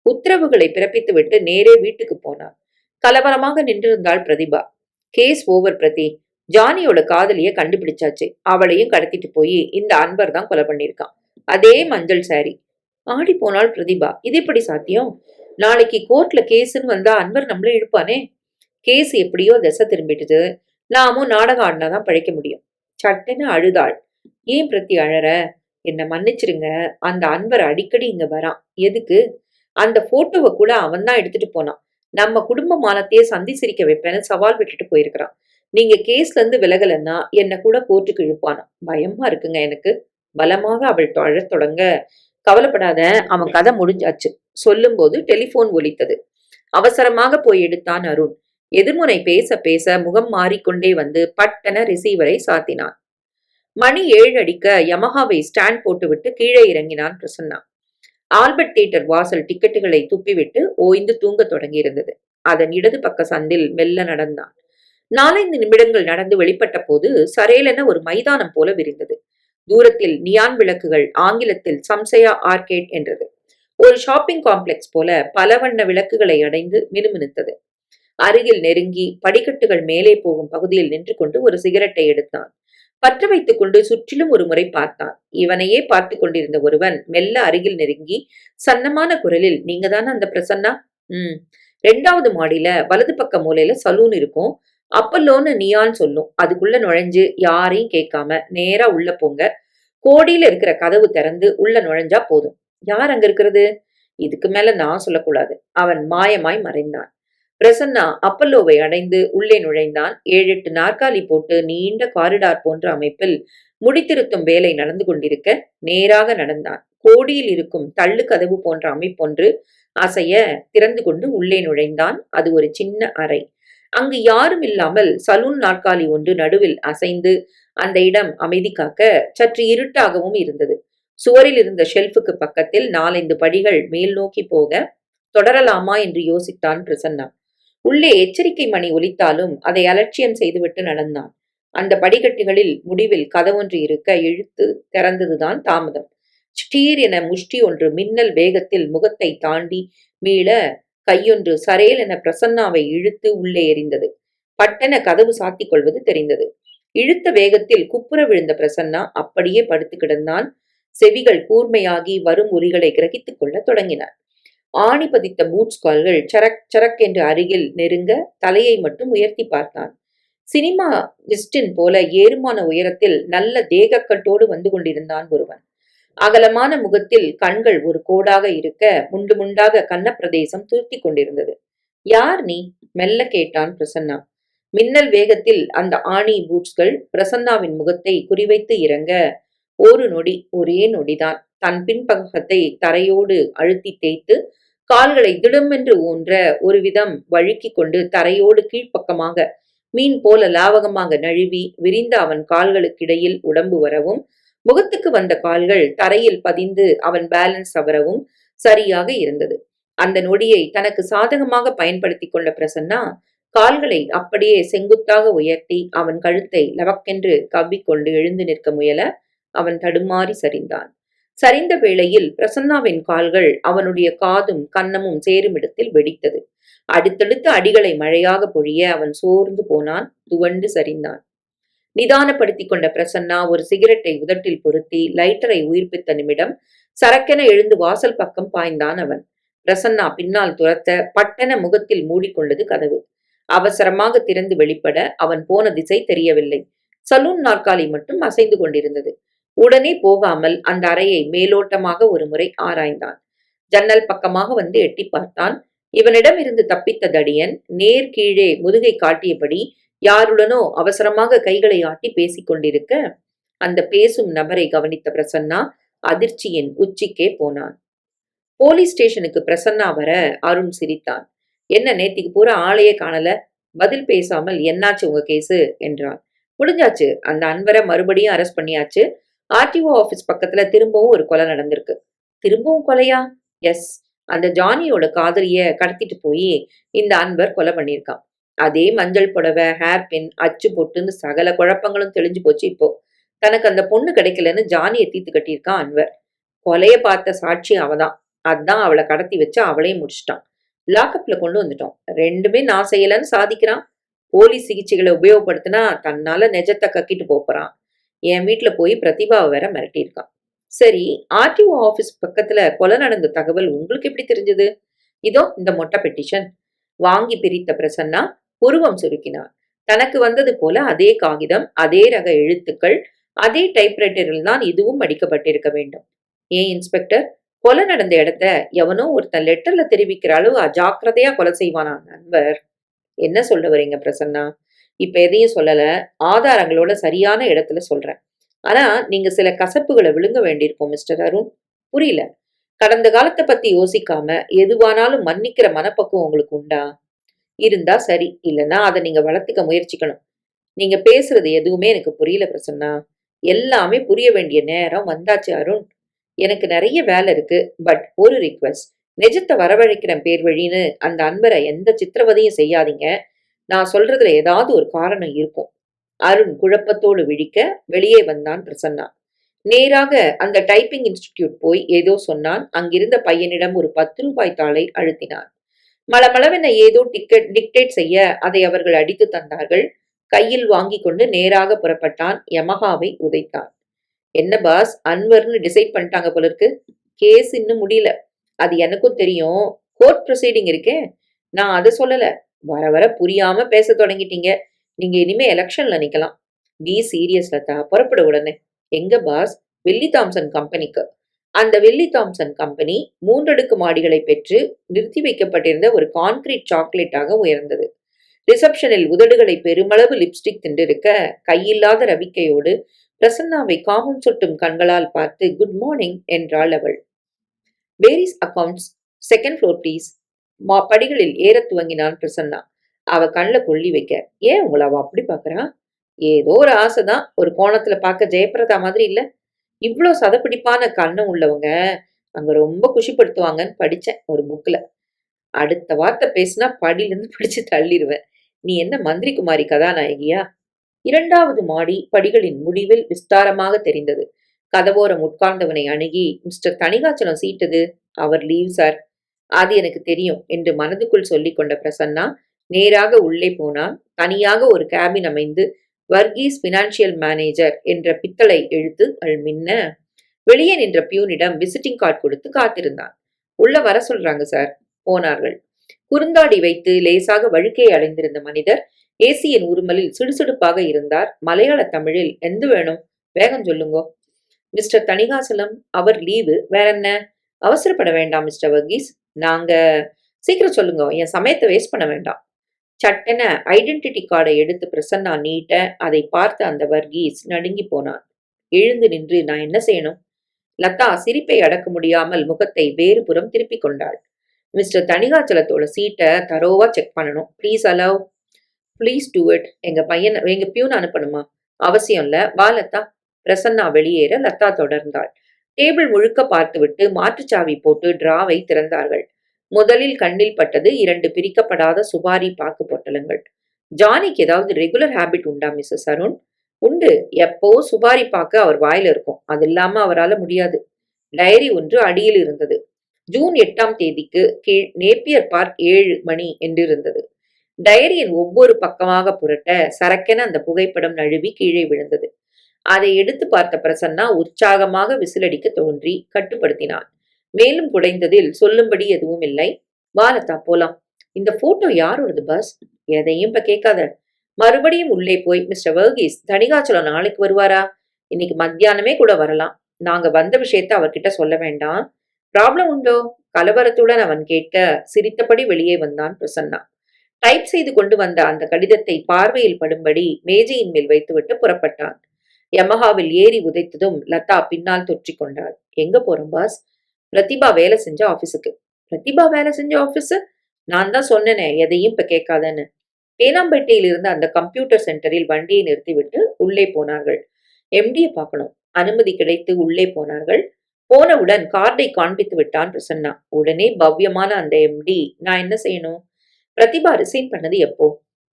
உத்தரவுகளை பிறப்பித்து விட்டு நேரே வீட்டுக்கு போனான். கலவரமாக நின்றிருந்தாள் பிரதிபா. Case over Prathi. ஜானியோட காதலிய கண்டுபிடிச்சாச்சு. அவளையும் கடத்திட்டு போய் இந்த அன்பர் தான் கொலை பண்ணிருக்கான். அதே மஞ்சள் சாரி. ஆடி போனாள் பிரதிபா. இது எப்படி சாத்தியம்? நாளைக்கு கோர்ட்ல கேஸ்ன்னு வந்தா அன்பர் நம்மளே இழுப்பானே. கேஸ் எப்படியோ திசை திரும்பிட்டுது. நாமும் நாடகம் ஆடினாதான் பழைக்க முடியும். சட்டுன்னு அழுதாள். ஏன் பிரதி அழற? என்ன மன்னிச்சிருங்க. அந்த அன்பர் அடிக்கடி இங்க வரான். எதுக்கு? அந்த போட்டோவை கூட அவன் தான் எடுத்துட்டு போனான். நம்ம குடும்ப மானத்தையே சந்தி சிரிக்க வைப்பேன்னு சவால் விட்டுட்டு போயிருக்கிறான். நீங்க கேஸ்ல இருந்து விலகலன்னா என்ன கூட கோர்ட்டுக்கு இழுப்பானா. பயமா இருக்குங்க எனக்கு. பலமாக அவள் அழத் தொடங்க, கவலைப்படாத, அவன் கதை முடிஞ்சாச்சு. சொல்லும் போது டெலிபோன் ஒலித்தது. அவசரமாக போய் எடுத்தான் அருண். எதிர்முனை பேச பேச முகம் மாறிக்கொண்டே வந்து பட்டன ரிசீவரை சாத்தினான். மணி 7 அடிக்க யமஹாவை ஸ்டாண்ட் போட்டுவிட்டு கீழே இறங்கினான் பிரசன்னா. ஆல்பர்ட் தியேட்டர் வாசல் டிக்கெட்டுகளை துப்பிவிட்டு ஓய்ந்து தூங்க தொடங்கியிருந்தது. அதன் இடது பக்க சந்தில் மெல்ல நடந்தான். 4-5 நிமிடங்கள் நடந்து வெளிப்பட்ட போது சரேலென ஒரு மைதானம் போல விரிந்தது. தூரத்தில் நியான் விளக்குகள் ஆங்கிலத்தில் சம்சயா ஆர்கேட் என்றது. ஒரு ஷாப்பிங் காம்ப்ளெக்ஸ் போல பல வண்ண விளக்குகளை அடைந்து மினுமினுத்தது. அருகில் நெருங்கி படிக்கட்டுகள் மேலே போகும் பகுதியில் நின்று கொண்டு ஒரு சிகரெட்டை எடுத்தான். பற்ற வைத்துக் கொண்டு சுற்றிலும் ஒரு முறை பார்த்தான். இவனையே பார்த்து கொண்டிருந்த ஒருவன் மெல்ல அருகில் நெருங்கி சன்னமான குரலில், நீங்க தானே அந்த பிரசன்னா? 2வது மாடியில வலது பக்க மூலையில சலூன் இருக்கும். அப்பல்லோன்னு நியான் சொல்லும். அதுக்குள்ள நுழைஞ்சு யாரையும் கேட்காம நேரா உள்ள போங்க. கோடியில இருக்கிற கதவு திறந்து உள்ள நுழைஞ்சா போதும். யார் அங்க இருக்கிறது? இதுக்கு மேல நான் சொல்லக்கூடாது. அவன் மாயமாய் மறைந்தான். பிரசன்னா அப்பல்லோவை அடைந்து உள்ளே நுழைந்தான். 7-8 நாற்காலி போட்டு நீண்ட காரிடார் போன்ற அமைப்பில் முடித்திருத்தும் வேலை நடந்து கொண்டிருக்க நேராக நடந்தான். கோடியில் இருக்கும் தள்ளு கதவு போன்ற அமைப்பொன்று அசைய திறந்து கொண்டு உள்ளே நுழைந்தான். அது ஒரு சின்ன அறை. அங்கு யாரும் இல்லாமல் சலூன் நாற்காலி ஒன்று நடுவில் அசைந்து அந்த இடம் அமைதி காக்க சற்று இருட்டாகவும் இருந்தது. சுவரில் இருந்த ஷெல்ஃபுக்கு பக்கத்தில் 4-5 படிகள் மேல் நோக்கி போக தொடரலாமா என்று யோசித்தான் பிரசன்னா. உள்ளே எச்சரிக்கை மணி ஒலித்தாலும் அதை அலட்சியம் செய்துவிட்டு நடந்தான். அந்த படிக்கட்டுகளில் முடிவில் கதவொன்று இருக்க இழுத்து திறந்ததுதான் தாமதம். ஸ்டீர் என முஷ்டி ஒன்று மின்னல் வேகத்தில் முகத்தை தாண்டி மீள கையொன்று சரேல் என பிரசன்னாவை இழுத்து உள்ளே எறிந்தது. பட்டென கதவு சாத்திக் கொள்வது தெரிந்தது. இழுத்த வேகத்தில் குப்புற விழுந்த பிரசன்னா அப்படியே படுத்து கிடந்தான். செவிகள் கூர்மையாகி வரும் ஒலிகளை கிரகித்துக் கொள்ள தொடங்கினார். ஆணி பதித்த பூட்ஸ் கால்கள் சரக் சரக் என்று அருகில் நெருங்க தலையை மட்டும் உயர்த்தி பார்த்தான். சினிமா ஜிஸ்டின் போல ஏறுமான உயரத்தில் நல்ல தேகக்கட்டோடு வந்து கொண்டிருந்தான் ஒருவன். அகலமான முகத்தில் கண்கள் ஒரு கோடாக இருக்க முண்டு முண்டாக கன்னப்பிரதேசம் தூர்த்தி கொண்டிருந்தது. யார் நீ? மெல்ல கேட்டான் பிரசன்னா. மின்னல் வேகத்தில் அந்த ஆணி பூட்ஸ்கள் பிரசன்னாவின் முகத்தை குறிவைத்து இறங்க ஒரு நொடி, ஒரே நொடிதான் தன் பின்பக்கத்தை தரையோடு அழுத்தி தேய்த்து கால்களை திடுமென்று ஊன்ற ஒரு விதம் வழுக்கி கொண்டு தரையோடு கீழ்ப்பக்கமாக மீன் போல லாவகமாக நழுவி விரிந்த அவன் கால்களுக்கிடையில் உடம்பு வரவும் முகத்துக்கு வந்த கால்கள் தரையில் பதிந்து அவன் பேலன்ஸ் அவரவும் சரியாக இருந்தது. அந்த நொடியை தனக்கு சாதகமாக பயன்படுத்தி கொண்ட பிரசன்னா கால்களை அப்படியே செங்குத்தாக உயர்த்தி அவன் கழுத்தை லவக்கென்று கவ்விக்கொண்டு எழுந்து நிற்க முயல அவன் தடுமாறி சரிந்தான். சரிந்த வேளையில் பிரசன்னாவின் கால்கள் அவனுடைய காதும் கன்னமும் சேருமிடத்தில் வெடித்தது. அடுத்தடுத்த அடிகளை மழையாக பொழிய அவன் சோர்ந்து போனான். துவண்டு சரிந்தான். நிதானப்படுத்திக் கொண்ட பிரசன்னா ஒரு சிகரெட்டை உதட்டில் பொருத்தி லைட்டரை உயிர்ப்பித்த நிமிடம் சரக்கென எழுந்து வாசல் பக்கம் பாய்ந்தான் அவன். பிரசன்னா பின்னால் துரத்த பட்டென முகத்தில் மூடிக்கொண்டது கதவு. அவசரமாக திறந்து வெளிப்பட அவன் போன திசை தெரியவில்லை. சலூன் நாற்காலி மட்டும் அசைந்து கொண்டிருந்தது. உடனே போகாமல் அந்த அறையை மேலோட்டமாக ஒரு முறை ஆராய்ந்தான். ஜன்னல் பக்கமாக வந்து எட்டி பார்த்தான். இவனிடம் இருந்து தப்பித்த தடியன் நேர் கீழே முதுகை காட்டியபடி யாருடனோ அவசரமாக கைகளை ஆட்டி பேசிக் கொண்டிருக்க, அந்த பேசும் நபரை கவனித்த பிரசன்னா அதிர்ச்சியின் உச்சிக்கே போனான். போலீஸ் ஸ்டேஷனுக்கு பிரசன்னா வர அருண் சிரித்தான். என்ன நேத்திக்கு பூரா ஆளையே காணல, பதில் பேசாமல் என்னாச்சு உங்க கேஸு என்றான். முடிஞ்சாச்சு, அந்த அன்பரை மறுபடியும் அரெஸ்ட் பண்ணியாச்சு. ஆர்டிஓ ஆபீஸ் பக்கத்துல திரும்பவும் ஒரு கொலை நடந்திருக்கு. திரும்பவும் கொலையா? எஸ், அந்த ஜானியோட காதலிய கடத்திட்டு போய் இந்த அன்பர் கொலை பண்ணியிருக்கான். அதே மஞ்சள் புடவை, ஹேர் பின், அச்சு பொட்டுன்னு சகல குழப்பங்களும் தெளிஞ்சு போச்சு இப்போ. தனக்கு அந்த பொண்ணு கிடைக்கலன்னு ஜானியை தீத்து கட்டியிருக்கான் அன்வர். கொலைய பார்த்த சாட்சி அவதான். அதான் அவளை கடத்தி வச்சு அவளையும் முடிச்சிட்டான். லாக்அப்ல கொண்டு வந்துட்டோம். ரெண்டுமே நான் செய்யலன்னு சாதிக்கிறான். போலீஸ் சிகிச்சைகளை உபயோகப்படுத்தினா தன்னால நெஜத்தை கக்கிட்டு போறான். என் வீட்டுல போய் பிரதிபாவை வேற மிரட்டியிருக்கான். சரி, ஆர்டிஓ ஆபீஸ் பக்கத்துல கொலை நடந்த தகவல் உங்களுக்கு எப்படி தெரிஞ்சது? இதோ இந்த மொட்டை பெட்டிஷன். வாங்கி பிரித்த பிரசன்னா உருவம் சுருக்கினார். தனக்கு வந்தது போல அதே காகிதம், அதே ரக எழுத்துக்கள், அதே டைப்ரைட்டரில் தான் இதுவும் அடிக்கப்பட்டிருக்க வேண்டும். ஏன் இன்ஸ்பெக்டர், கொலை நடந்த இடத்த எவனோ ஒருத்தன் லெட்டர்ல தெரிவிக்கிற அளவு அஜாக்கிரதையா கொலை செய்வானா நண்பர்? என்ன சொல்ல வரீங்க பிரசன்னா? இப்ப எதையும் சொல்லல, ஆதாரங்களோட சரியான இடத்துல சொல்றேன். ஆனா நீங்க சில கசப்புகளை விழுங்க வேண்டியிருக்கும் மிஸ்டர் அருண். புரியல. கடந்த காலத்தை பத்தி யோசிக்காம எதுவானாலும் மன்னிக்கிற மனப்பக்குவம் உங்களுக்கு உண்டா? இருந்தா சரி, இல்லைன்னா அதை நீங்க வளர்த்துக்க முயற்சிக்கணும். நீங்க பேசுறது எதுவுமே எனக்கு புரியல பிரசன்னா. எல்லாமே புரிய வேண்டிய நேரம் வந்தாச்சு அருண். எனக்கு நிறைய வேலை இருக்கு. பட் ஒரு ரிக்வெஸ்ட், நிஜத்தை வரவழைக்கிற பேர் வழின்னு அந்த அன்பரை எந்த சித்திரவதையும் செய்யாதீங்க. நான் சொல்றதுல ஏதாவது ஒரு காரணம் இருக்கும். அருண் குழப்பத்தோடு விழிக்க வெளியே வந்தான் பிரசன்னா. நேராக அந்த டைப்பிங் இன்ஸ்டிடியூட் போய் ஏதோ சொன்னான். அங்கிருந்த பையனிடம் ஒரு 10 ரூபாய் தாளை அழுத்தினான். மளமளவென ஏதோ டிக்டேட் செய்ய அதை அவர்கள் அடித்து தந்தார்கள். கையில் வாங்கி கொண்டு நேராக புறப்பட்டான். யமஹாவை உதைத்தான். என்ன பாஸ், அன்வர்னு டிசைட் பண்ணிட்டாங்க போல இருக்கு. கேஸ் இன்னும் முடியல. அது எனக்கும் தெரியும். கோர்ட் ப்ரொசீடிங் இருக்கே. நான் அதை சொல்லல. வர வர புரியாம பேச தொடங்கிட்டீங்க. நீங்க இனிமே எலெக்ஷன்ல நிக்கலாம். பி சீரியஸ் லதா, புறப்பட உடனே. எங்க பாஸ்? வில்லி தாம்சன் கம்பெனிக்கு. அந்த வில்லி தாம்சன் கம்பெனி 3 அடுக்கு மாடிகளை பெற்று நிறுத்தி வைக்கப்பட்டிருந்த ஒரு கான்கிரீட் சாக்லேட்டாக உயர்ந்தது. ரிசப்ஷனில் உதடுகளை பெருமளவு லிப்ஸ்டிக் திண்டிருக்க கையில்லாத ரவிக்கையோடு பிரசன்னாவை காமம் சுட்டும் கண்களால் பார்த்து குட் மார்னிங் என்றாள் அவள். Varies accounts, second floor please. படிகளில் ஏற துவங்கினான் பிரசன்னா. அவ கண்ல கொள்ளி வைக்க. ஏன் உங்களை அவ அப்படி பாக்குறா? ஏதோ ஒரு ஆசைதான். ஒரு கோணத்துல பார்க்க ஜெயபிரதா மாதிரி இல்ல. இவ்வளோ சதப்பிடிப்பான கண்ணம் உள்ளவங்க அங்க ரொம்ப குஷிப்படுத்துவாங்கன்னு படிச்சேன் ஒரு புக்ல. அடுத்த வார்த்தை பேசினா படியிலிருந்து பிடிச்சு தள்ளிடுவேன். நீ என்ன மந்திரி குமாரி கதாநாயகியா? 2வது மாடி படிகளின் முடிவில் விஸ்தாரமாக தெரிந்தது. கதவோரம் உட்கார்ந்தவனை அணுகி, மிஸ்டர் தணிகாச்சலம் சீட்டுது. அவர் லீவ் சார். அது எனக்கு தெரியும் என்று மனதுக்குள் சொல்லிக் கொண்ட பிரசன்னா நேராக உள்ளே போனான். தனியாக ஒரு கேபின் அமைந்து வர்கீஸ் பினான்சியல் மேனேஜர் என்ற பித்தளை எழுத்துகள் மின்ன வெளியே நின்ற பியூனிடம் விசிட்டிங் கார்டு கொடுத்து காத்திருந்தான். உள்ள வர சொல்றாங்க சார். போனார்கள். குறுந்தாடி வைத்து லேசாக வழுக்கையை அடைந்திருந்த மனிதர் ஏசியின் உருமலில் சுடுசுடுப்பாக இருந்தார். மலையாள தமிழில் எந்த வேணும், வேகம் சொல்லுங்கோ. மிஸ்டர் தணிகாசலம், அவர் லீவு. வேற என்ன? அவசரப்பட வேண்டாம் மிஸ்டர் வர்கீஸ். நாங்க சீக்கிரம் சொல்லுங்க, என் சமயத்தை வேஸ்ட் பண்ண வேண்டாம். சட்டென ஐடென்டிட்டி கார்டை எடுத்து பிரசன்னா நீட்ட அதை பார்த்த அந்த வர்கீஸ் நடுங்கி போனான். எழுந்து நின்று நான் என்ன செய்யணும்? லதா சிரிப்பை அடக்க முடியாமல் முகத்தை வேறு புறம் திருப்பிக் கொண்டாள். மிஸ்டர் தணிகாச்சலத்தோட சீட்டை தரோவா செக் பண்ணணும். Please allow. Please do it. எங்க பியூன் அனுப்பணுமா? அவசியம் இல்ல. வா லதா. பிரசன்னா வெளியேற லதா தொடர்ந்தாள். டேபிள் முழுக்க பார்த்துவிட்டு மாற்றுச்சாவி போட்டு டிராவை திறந்தார்கள். முதலில் கண்ணில் பட்டது 2 பிரிக்கப்படாத சுபாரி பாக்கு பொட்டலங்கள். ஜானிக்கு ஏதாவது ரெகுலர் ஹேபிட் உண்டா மிஸ்ஸஸ் அருண்? உண்டு. எப்போ சுபாரி பாக்கு அவர் வாயில இருக்கும். அது இல்லாம அவரால முடியாது. டைரி ஒன்று அடியில் இருந்தது. ஜூன் 8ஆம் தேதிக்கு கீழ் நேப்பியர் பார்க் 7 மணி என்றிருந்தது. டைரியின் ஒவ்வொரு பக்கமாக புரட்ட சரக்கென அந்த புகைப்படம் நழுவி கீழே விழுந்தது. அதை எடுத்து பார்த்த பிரசன்னா உற்சாகமாக விசிலடிக்க தோன்றி கட்டுப்படுத்தினான். மேலும் குடைந்ததில் சொல்லும்படி எதுவும் இல்லை. வாலத்தா போலாம். இந்த போட்டோ யாரோடது பாஸ்? எதையும் இப்ப கேட்காத. மறுபடியும் உள்ளே போய் மிஸ்டர் வர்கீஸ் தணிகாச்சலம் நாளைக்கு வருவாரா? இன்னைக்கு மத்தியானமே கூட வரலாம். நாங்க வந்த விஷயத்த அவர்கிட்ட சொல்ல வேண்டாம். ப்ராப்ளம் உண்டோ? கலவரத்துடன் அவன் கேட்க சிரித்தபடி வெளியே வந்தான் பிரசன்னா. டைப் செய்து கொண்டு வந்த அந்த கடிதத்தை பார்வையில் படும்படி மேஜையின் மேல் வைத்துவிட்டு புறப்பட்டான். யமஹாவில் ஏறி உதைத்ததும் லதா பின்னால் தொற்றிக் கொண்டாள். எங்க போறோம் பாஸ்? பிரதிபா வேலை செஞ்ச ஆபீஸுக்கு. பிரதிபா வேலை செஞ்ச ஆபீஸ்? நான் தான் சொன்னேனே எதையும் இப்ப கேட்காதன்னு. தேனாம்பேட்டையில் இருந்த அந்த கம்ப்யூட்டர் சென்டரில் வண்டியை நிறுத்திவிட்டு உள்ளே போனார்கள். எம்டியை பார்க்கணும். அனுமதி கிடைத்து உள்ளே போனார்கள். போனவுடன் கார்டை காண்பித்து விட்டான் பிரசன்னா. உடனே பவ்யமான அந்த எம்டி, நான் என்ன செய்யணும்? பிரதிபா ரிசைன் பண்ணது எப்போ?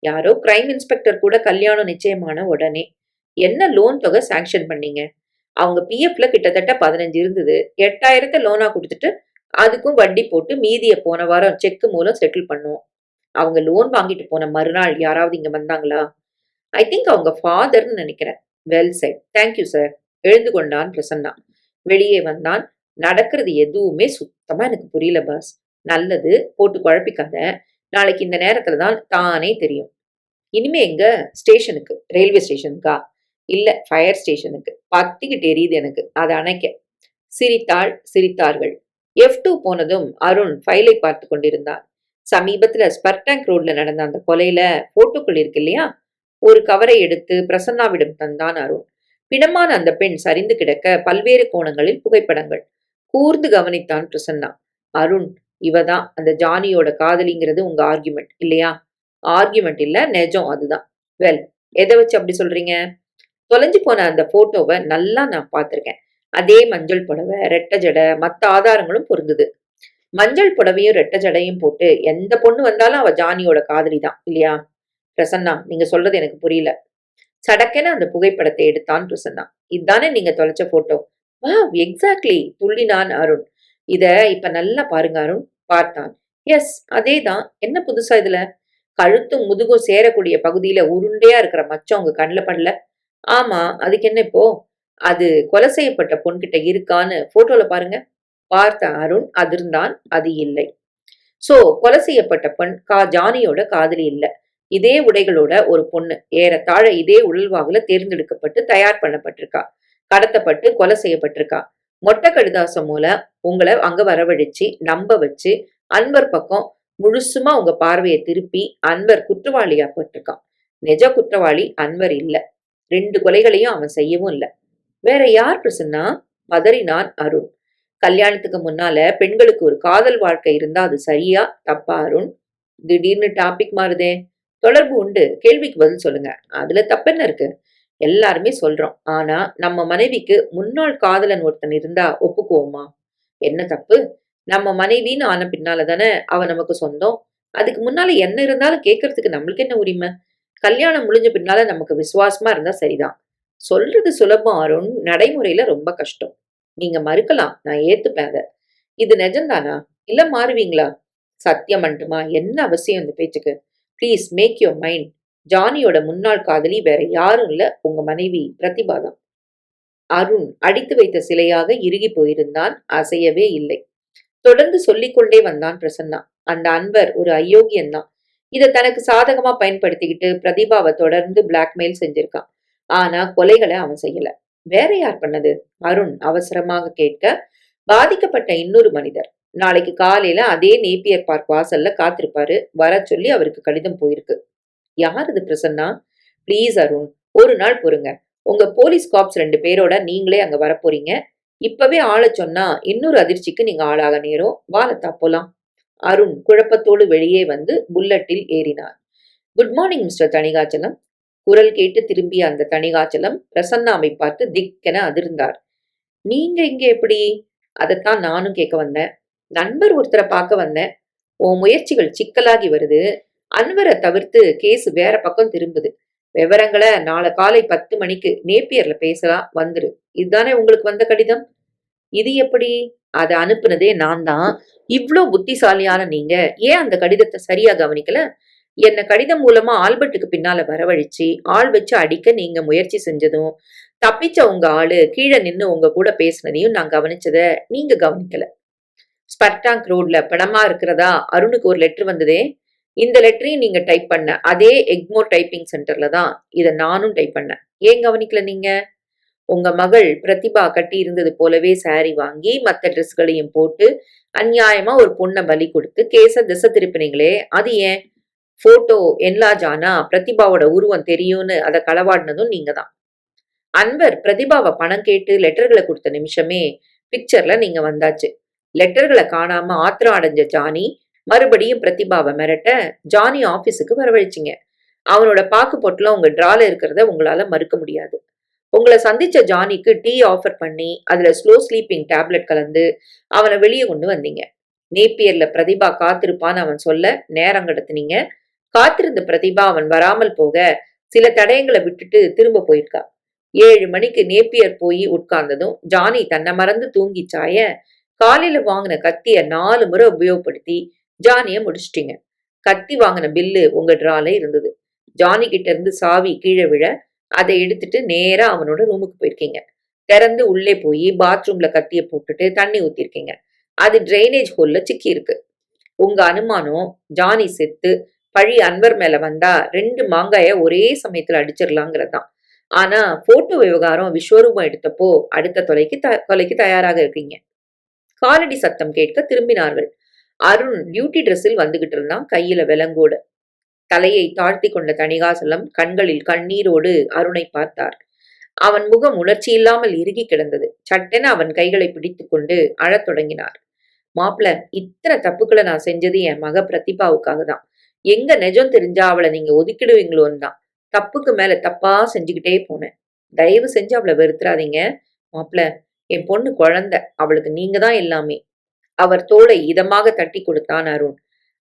யாரோ கிரைம் இன்ஸ்பெக்டர் கூட கல்யாணம் நிச்சயமான உடனே. என்ன லோன் தொகை சாங்ஷன் பண்ணீங்க? அவங்க பிஎஃப்ல கிட்டத்தட்ட 15 இருந்தது. 8000 லோனா கொடுத்துட்டு அதுக்கும் வட்டி போட்டு மீதியை போன வாரம் செக் மூலம் செட்டில் பண்ணோம். அவங்க லோன் வாங்கிட்டு போன மறுநாள் யாராவது இங்க வந்தாங்களா? ஐ திங்க் அவங்க ஃபாதர்னு நினைக்கிறேன். Well set, thank you sir. எழுந்து கொண்டான் பிரசன்னா. வெளியே வந்தான். நடக்கிறது எதுவுமே சுத்தமா எனக்கு புரியல பாஸ். நல்லது, போட்டு குழப்பிக்காத. நாளைக்கு இந்த நேரத்துல தான் தானே தெரியும். இனிமே எங்க? ஸ்டேஷனுக்கு. ரயில்வே ஸ்டேஷனுக்கா? இல்ல, ஃபயர் ஸ்டேஷனுக்கு. பத்திக்கிட்டு எரியுது எனக்கு. அதை அணைக்க. சிரித்தார்கள். F2 போனதும் அருண் ஃபைலை பார்த்து கொண்டிருந்தான். சமீபத்துல ஸ்பர்டாங்க் ரோட்ல நடந்த அந்த கொலையில போட்டோக்கள் இருக்கு இல்லையா? ஒரு கவரை எடுத்து பிரசன்னாவிடம் தந்தான் அருண். பிணமான அந்த பெண் சரிந்து கிடக்க பல்வேறு கோணங்களில் புகைப்படங்கள். கூர்ந்து கவனித்தான் பிரசன்னா. அருண், இவதான் அந்த ஜானியோட காதலிங்கிறது உங்க ஆர்குமெண்ட் இல்லையா? ஆர்குமெண்ட் இல்ல, நிஜம் அதுதான். வெல், எதை வச்சு அப்படி சொல்றீங்க? தொலைஞ்சு போன அந்த போட்டோவை நல்லா நான் பார்த்திருக்கேன். அதே மஞ்சள் புடவை, ரெட்டை ஜடை, மத்த ஆதாரங்களும் பொருந்தது. மஞ்சள் புடவையும் ரெட்டை ஜடையும் போட்டு எந்த பொண்ணு வந்தாலும் அவ ஜானியோட காதலி தான் இல்லையா? பிரசன்னா, நீங்க சொல்றது எனக்கு புரியல. சடக்கென அந்த புகைப்படத்தை எடுத்தான் பிரசன்னா. இதுதானே நீங்க தொலைச்ச போட்டோ? எக்ஸாக்ட்லி, துள்ளினான் அருண். இத இப்ப நல்லா பாருங்க அருண். பார்த்தான். எஸ், அதேதான். என்ன புதுசா இதுல? கழுத்தும் முதுகும் சேரக்கூடிய பகுதியில உருண்டையா இருக்கிற மச்சம் உங்க கண்ணுல படல? ஆமா, அதுக்கு என்ன இப்போ? அது கொலை செய்யப்பட்ட பொண்கிட்ட இருக்கான்னு போட்டோல பாருங்க. பார்த்த அருண் அதிர்ந்தான். அது இல்லை. சோ, கொலை செய்யப்பட்ட பெண் ஜானியோட காதலி இல்ல. இதே உடைகளோட ஒரு பொண்ணு ஏறத்தாழ இதே உடல்வாகுல தேர்ந்தெடுக்கப்பட்டு தயார் பண்ணப்பட்டிருக்கா. கடத்தப்பட்டு கொலை செய்யப்பட்டிருக்கா. மொட்டை கடிதாசம் மூலம் உங்களை அங்க வரவழைச்சு நம்ப வச்சு அன்வர் பக்கம் முழுசுமா உங்க பார்வையை திருப்பி அன்வர் குற்றவாளியா பட்டிருக்கான். நிஜ குற்றவாளி அன்வர் இல்ல. 2 கொலைகளையும் அவன் செய்யவும் இல்ல. வேற யார் பிரசன்னா? பதறினான் அருண். கல்யாணத்துக்கு முன்னால பெண்களுக்கு ஒரு காதல் வாழ்க்கை இருந்தா அது சரியா தப்பா அருண்? திடீர்னு டாபிக் மாறுதே. தொடர்பு உண்டு, கேள்விக்கு பதில் சொல்லுங்க. அதுல தப்பென்ன இருக்கு? எல்லாருமே சொல்றோம். ஆனா நம்ம மனைவிக்கு முன்னாள் காதலன் ஒருத்தன் இருந்தா ஒப்புக்குவோமா? என்ன தப்பு? நம்ம மனைவின்னு ஆன பின்னால தானே அவ நமக்கு சொந்தம். அதுக்கு முன்னால என்ன இருந்தாலும் கேட்கறதுக்கு நம்மளுக்கு என்ன உரிமை? கல்யாணம் முடிஞ்ச பின்னால நமக்கு விசுவாசமா இருந்தா சரிதான். சொல்றது சுலபம் அருண், நடைமுறையில ரொம்ப கஷ்டம். நீங்க மறுக்கலாம், நான் ஏத்துப்பேன் அத. இது நிஜம்தானா? இல்ல மாறுவீங்களா? சத்தியம் மட்டுமா? என்ன அவசியம் இந்த பேச்சுக்கு? Please make your mind. ஜானியோட முன்னாள் காதலி வேற யாரும் இல்ல, உங்க மனைவி பிரதிபாதான். அருண் அடித்து வைத்த சிலையாக இறுகி போயிருந்தான். அசையவே இல்லை. தொடர்ந்து சொல்லிக்கொண்டே வந்தான் பிரசன்னா. அந்த அன்பர் ஒரு அயோக்கியன் தான். இத தனக்கு சாதகமா பயன்படுத்திக்கிட்டு பிரதிபாவை தொடர்ந்து பிளாக்மெயில் செஞ்சிருக்கான். ஆனா கொலைகளை அவன் செய்யல. வேற யார் பண்ணது? அருண் அவசரமாக கேட்க, பாதிக்கப்பட்ட இன்னொரு மனிதர். நாளைக்கு காலையில அதே நேப்பியர் பார்க் வாசல்ல காத்திருப்பாரு. வர சொல்லி அவருக்கு கடிதம் போயிருக்கு. யார் இது பிரசன்னா? ப்ளீஸ் அருண், ஒரு நாள் பொறுங்க. உங்க போலீஸ் காப்ஸ் 2 பேரோட நீங்களே அங்க வரப்போறீங்க. இப்பவே ஆள சொன்னா இன்னொரு அதிர்ச்சிக்கு நீங்க ஆளாக நேரும். வாலத்தா போலாம். அருண் குழப்பத்தோடு வெளியே வந்து புல்லட்டில் ஏறினார். Good morning mister Thanigachalam. குரல் கேட்டு திரும்பிய அந்த தணிகாச்சலம் பிரசன்னாவை பார்த்து திக்கென அதிர்ந்தார். நீங்க இங்க எப்படி? அதைத்தான் நானும் கேட்க வந்தேன். நண்பர் ஒருத்தரை பார்க்க வந்தேன். உன் முயற்சிகள் சிக்கலாகி வருது. அன்வரை தவிர்த்து கேஸ் வேற பக்கம் திரும்புது. விவரங்களை நாளை காலை 10 மணிக்கு நேப்பியர்ல பேசலாம், வந்துரு. இதுதானே உங்களுக்கு வந்த கடிதம்? இது எப்படி? அதை அனுப்புனதே நான் தான். இவ்ளோ புத்திசாலியான நீங்க ஏன் அந்த கடிதத்தை சரியா கவனிக்கல? என்ன கடிதம் மூலமா ஆல்பர்ட்டுக்கு பின்னால வரவழைச்சு ஆள் வச்சு அடிக்க நீங்க முயற்சி செஞ்சதும், தப்பிச்ச உங்க ஆளு கீழே நின்னு உங்க கூட பேசினதையும் நான் கவனிச்சத நீங்க கவனிக்கல. ஸ்பர்டாங்க் ரோட்ல பிணமா இருக்கிறதா அருணுக்கு ஒரு லெட்டர் வந்ததே, இந்த லெட்டரையும் நீங்க டைப் பண்ண அதே எக்மோர் டைப்பிங் சென்டர்ல தான் இதை நானும் டைப் பண்ணேன். ஏன் கவனிக்கல நீங்க? உங்க மகள் பிரதிபா கட்டி இருந்தது போலவே சாரி வாங்கி மத்த ட்ரெஸ்களையும் போட்டு அநியாயமா ஒரு பொண்ணை பலி கொடுத்து கேஸ திசை திருப்பினீங்களே, அது ஏன்? போட்டோ என்லார்ஜ் ஆனா பிரதிபாவோட உருவம் தெரியும்னு அதை களவாடினதும் நீங்க தான். அன்வர் பிரதிபாவை பணம் கேட்டு லெட்டர்களை கொடுத்த நிமிஷமே பிக்சர்ல நீங்க வந்தாச்சு. லெட்டர்களை காணாம ஆத்திரம் அடைஞ்ச ஜானி மறுபடியும் பிரதிபாவை மிரட்ட ஜானி ஆபீஸுக்கு வரவழைச்சிங்க. அவனோட பாக்கு பொட்டலம் உங்க டிரால இருக்கிறத உங்களால மறுக்க முடியாது. உங்களை சந்திச்ச ஜானிக்கு டீ ஆஃபர் பண்ணி அதுல ஸ்லோ ஸ்லீப்பிங் டேப்லெட் கலந்து அவனை வெளியே கொண்டு வந்தீங்க. நேப்பியர்ல பிரதிபா காத்திருப்பான்னு அவன் சொல்ல நேரம் கடத்துனீங்க. காத்திருந்த பிரதிபா அவன் வராமல் போக சில தடயங்களை விட்டுட்டு திரும்ப போயிருக்கா. 7 மணிக்கு நேப்பியர் போய் உட்கார்ந்ததும் ஜானி தன்னை மறந்து தூங்கி சாய காலையில வாங்கின கத்திய 4 முறை உபயோகப்படுத்தி ஜானிய முடிச்சிட்டீங்க. கத்தி வாங்கின பில்லு உங்க டிரால இருந்தது. ஜானி கிட்ட இருந்து சாவி கீழே விழ அதை எடுத்துட்டு நேரா அவனோட ரூமுக்கு போயிருக்கீங்க. திறந்து உள்ளே போய் பாத்ரூம்ல கத்திய போட்டுட்டு தண்ணி ஊத்திருக்கீங்க. அது டிரைனேஜ் ஹோல்ல சிக்கி இருக்கு. உங்க அனுமானம் ஜானி செத்து பழி அன்வர் மேல வந்தா 2 மாங்காய ஒரே சமயத்துல அடிச்சிடலாங்கிறதான். ஆனா போட்டோ விவகாரம் விஸ்வரூபம் எடுத்தப்போ அடுத்த கொலைக்கு தயாராக இருக்கீங்க. காலடி சத்தம் கேட்க திரும்பினார்கள். அருண் டியூட்டி ட்ரெஸ்ஸில் வந்துகிட்டு இருந்தான், கையில விலங்கோடு. தலையை தாழ்த்தி கொண்ட தணிகாசலம் கண்களில் கண்ணீரோடு அருணை பார்த்தார். அவன் முகம் உணர்ச்சி இல்லாமல் இறுகி கிடந்தது. சட்டென அவன் கைகளை பிடித்து கொண்டு அழத் தொடங்கினார். மாப்பிள, இத்தனை தப்புக்களை நான் செஞ்சது என் மக பிரதிபாவுக்காக தான். எங்க நிஜம் தெரிஞ்சா அவளை நீங்க ஒதுக்கிடுவீங்களோன்னு தான் தப்புக்கு மேல தப்பா செஞ்சுக்கிட்டே போனேன். தயவு செஞ்சு அவளை வெறுத்துறாதீங்க மாப்பிள. என் பொண்ணு குழந்தை, அவளுக்கு நீங்க தான் எல்லாமே. அவர் தோளை இதமாக தட்டி கொடுத்தான் அருண்.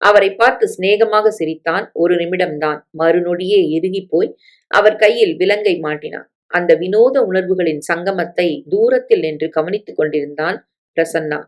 அவரை பார்த்து சிநேகமாக சிரித்தான். ஒரு நிமிடம்தான். மறுநொடியே இறுகி போய் அவர் கையில் விலங்கை மாட்டினான். அந்த வினோத உணர்வுகளின் சங்கமத்தை தூரத்தில் நின்று கவனித்துக் கொண்டிருந்தான் பிரசன்னா.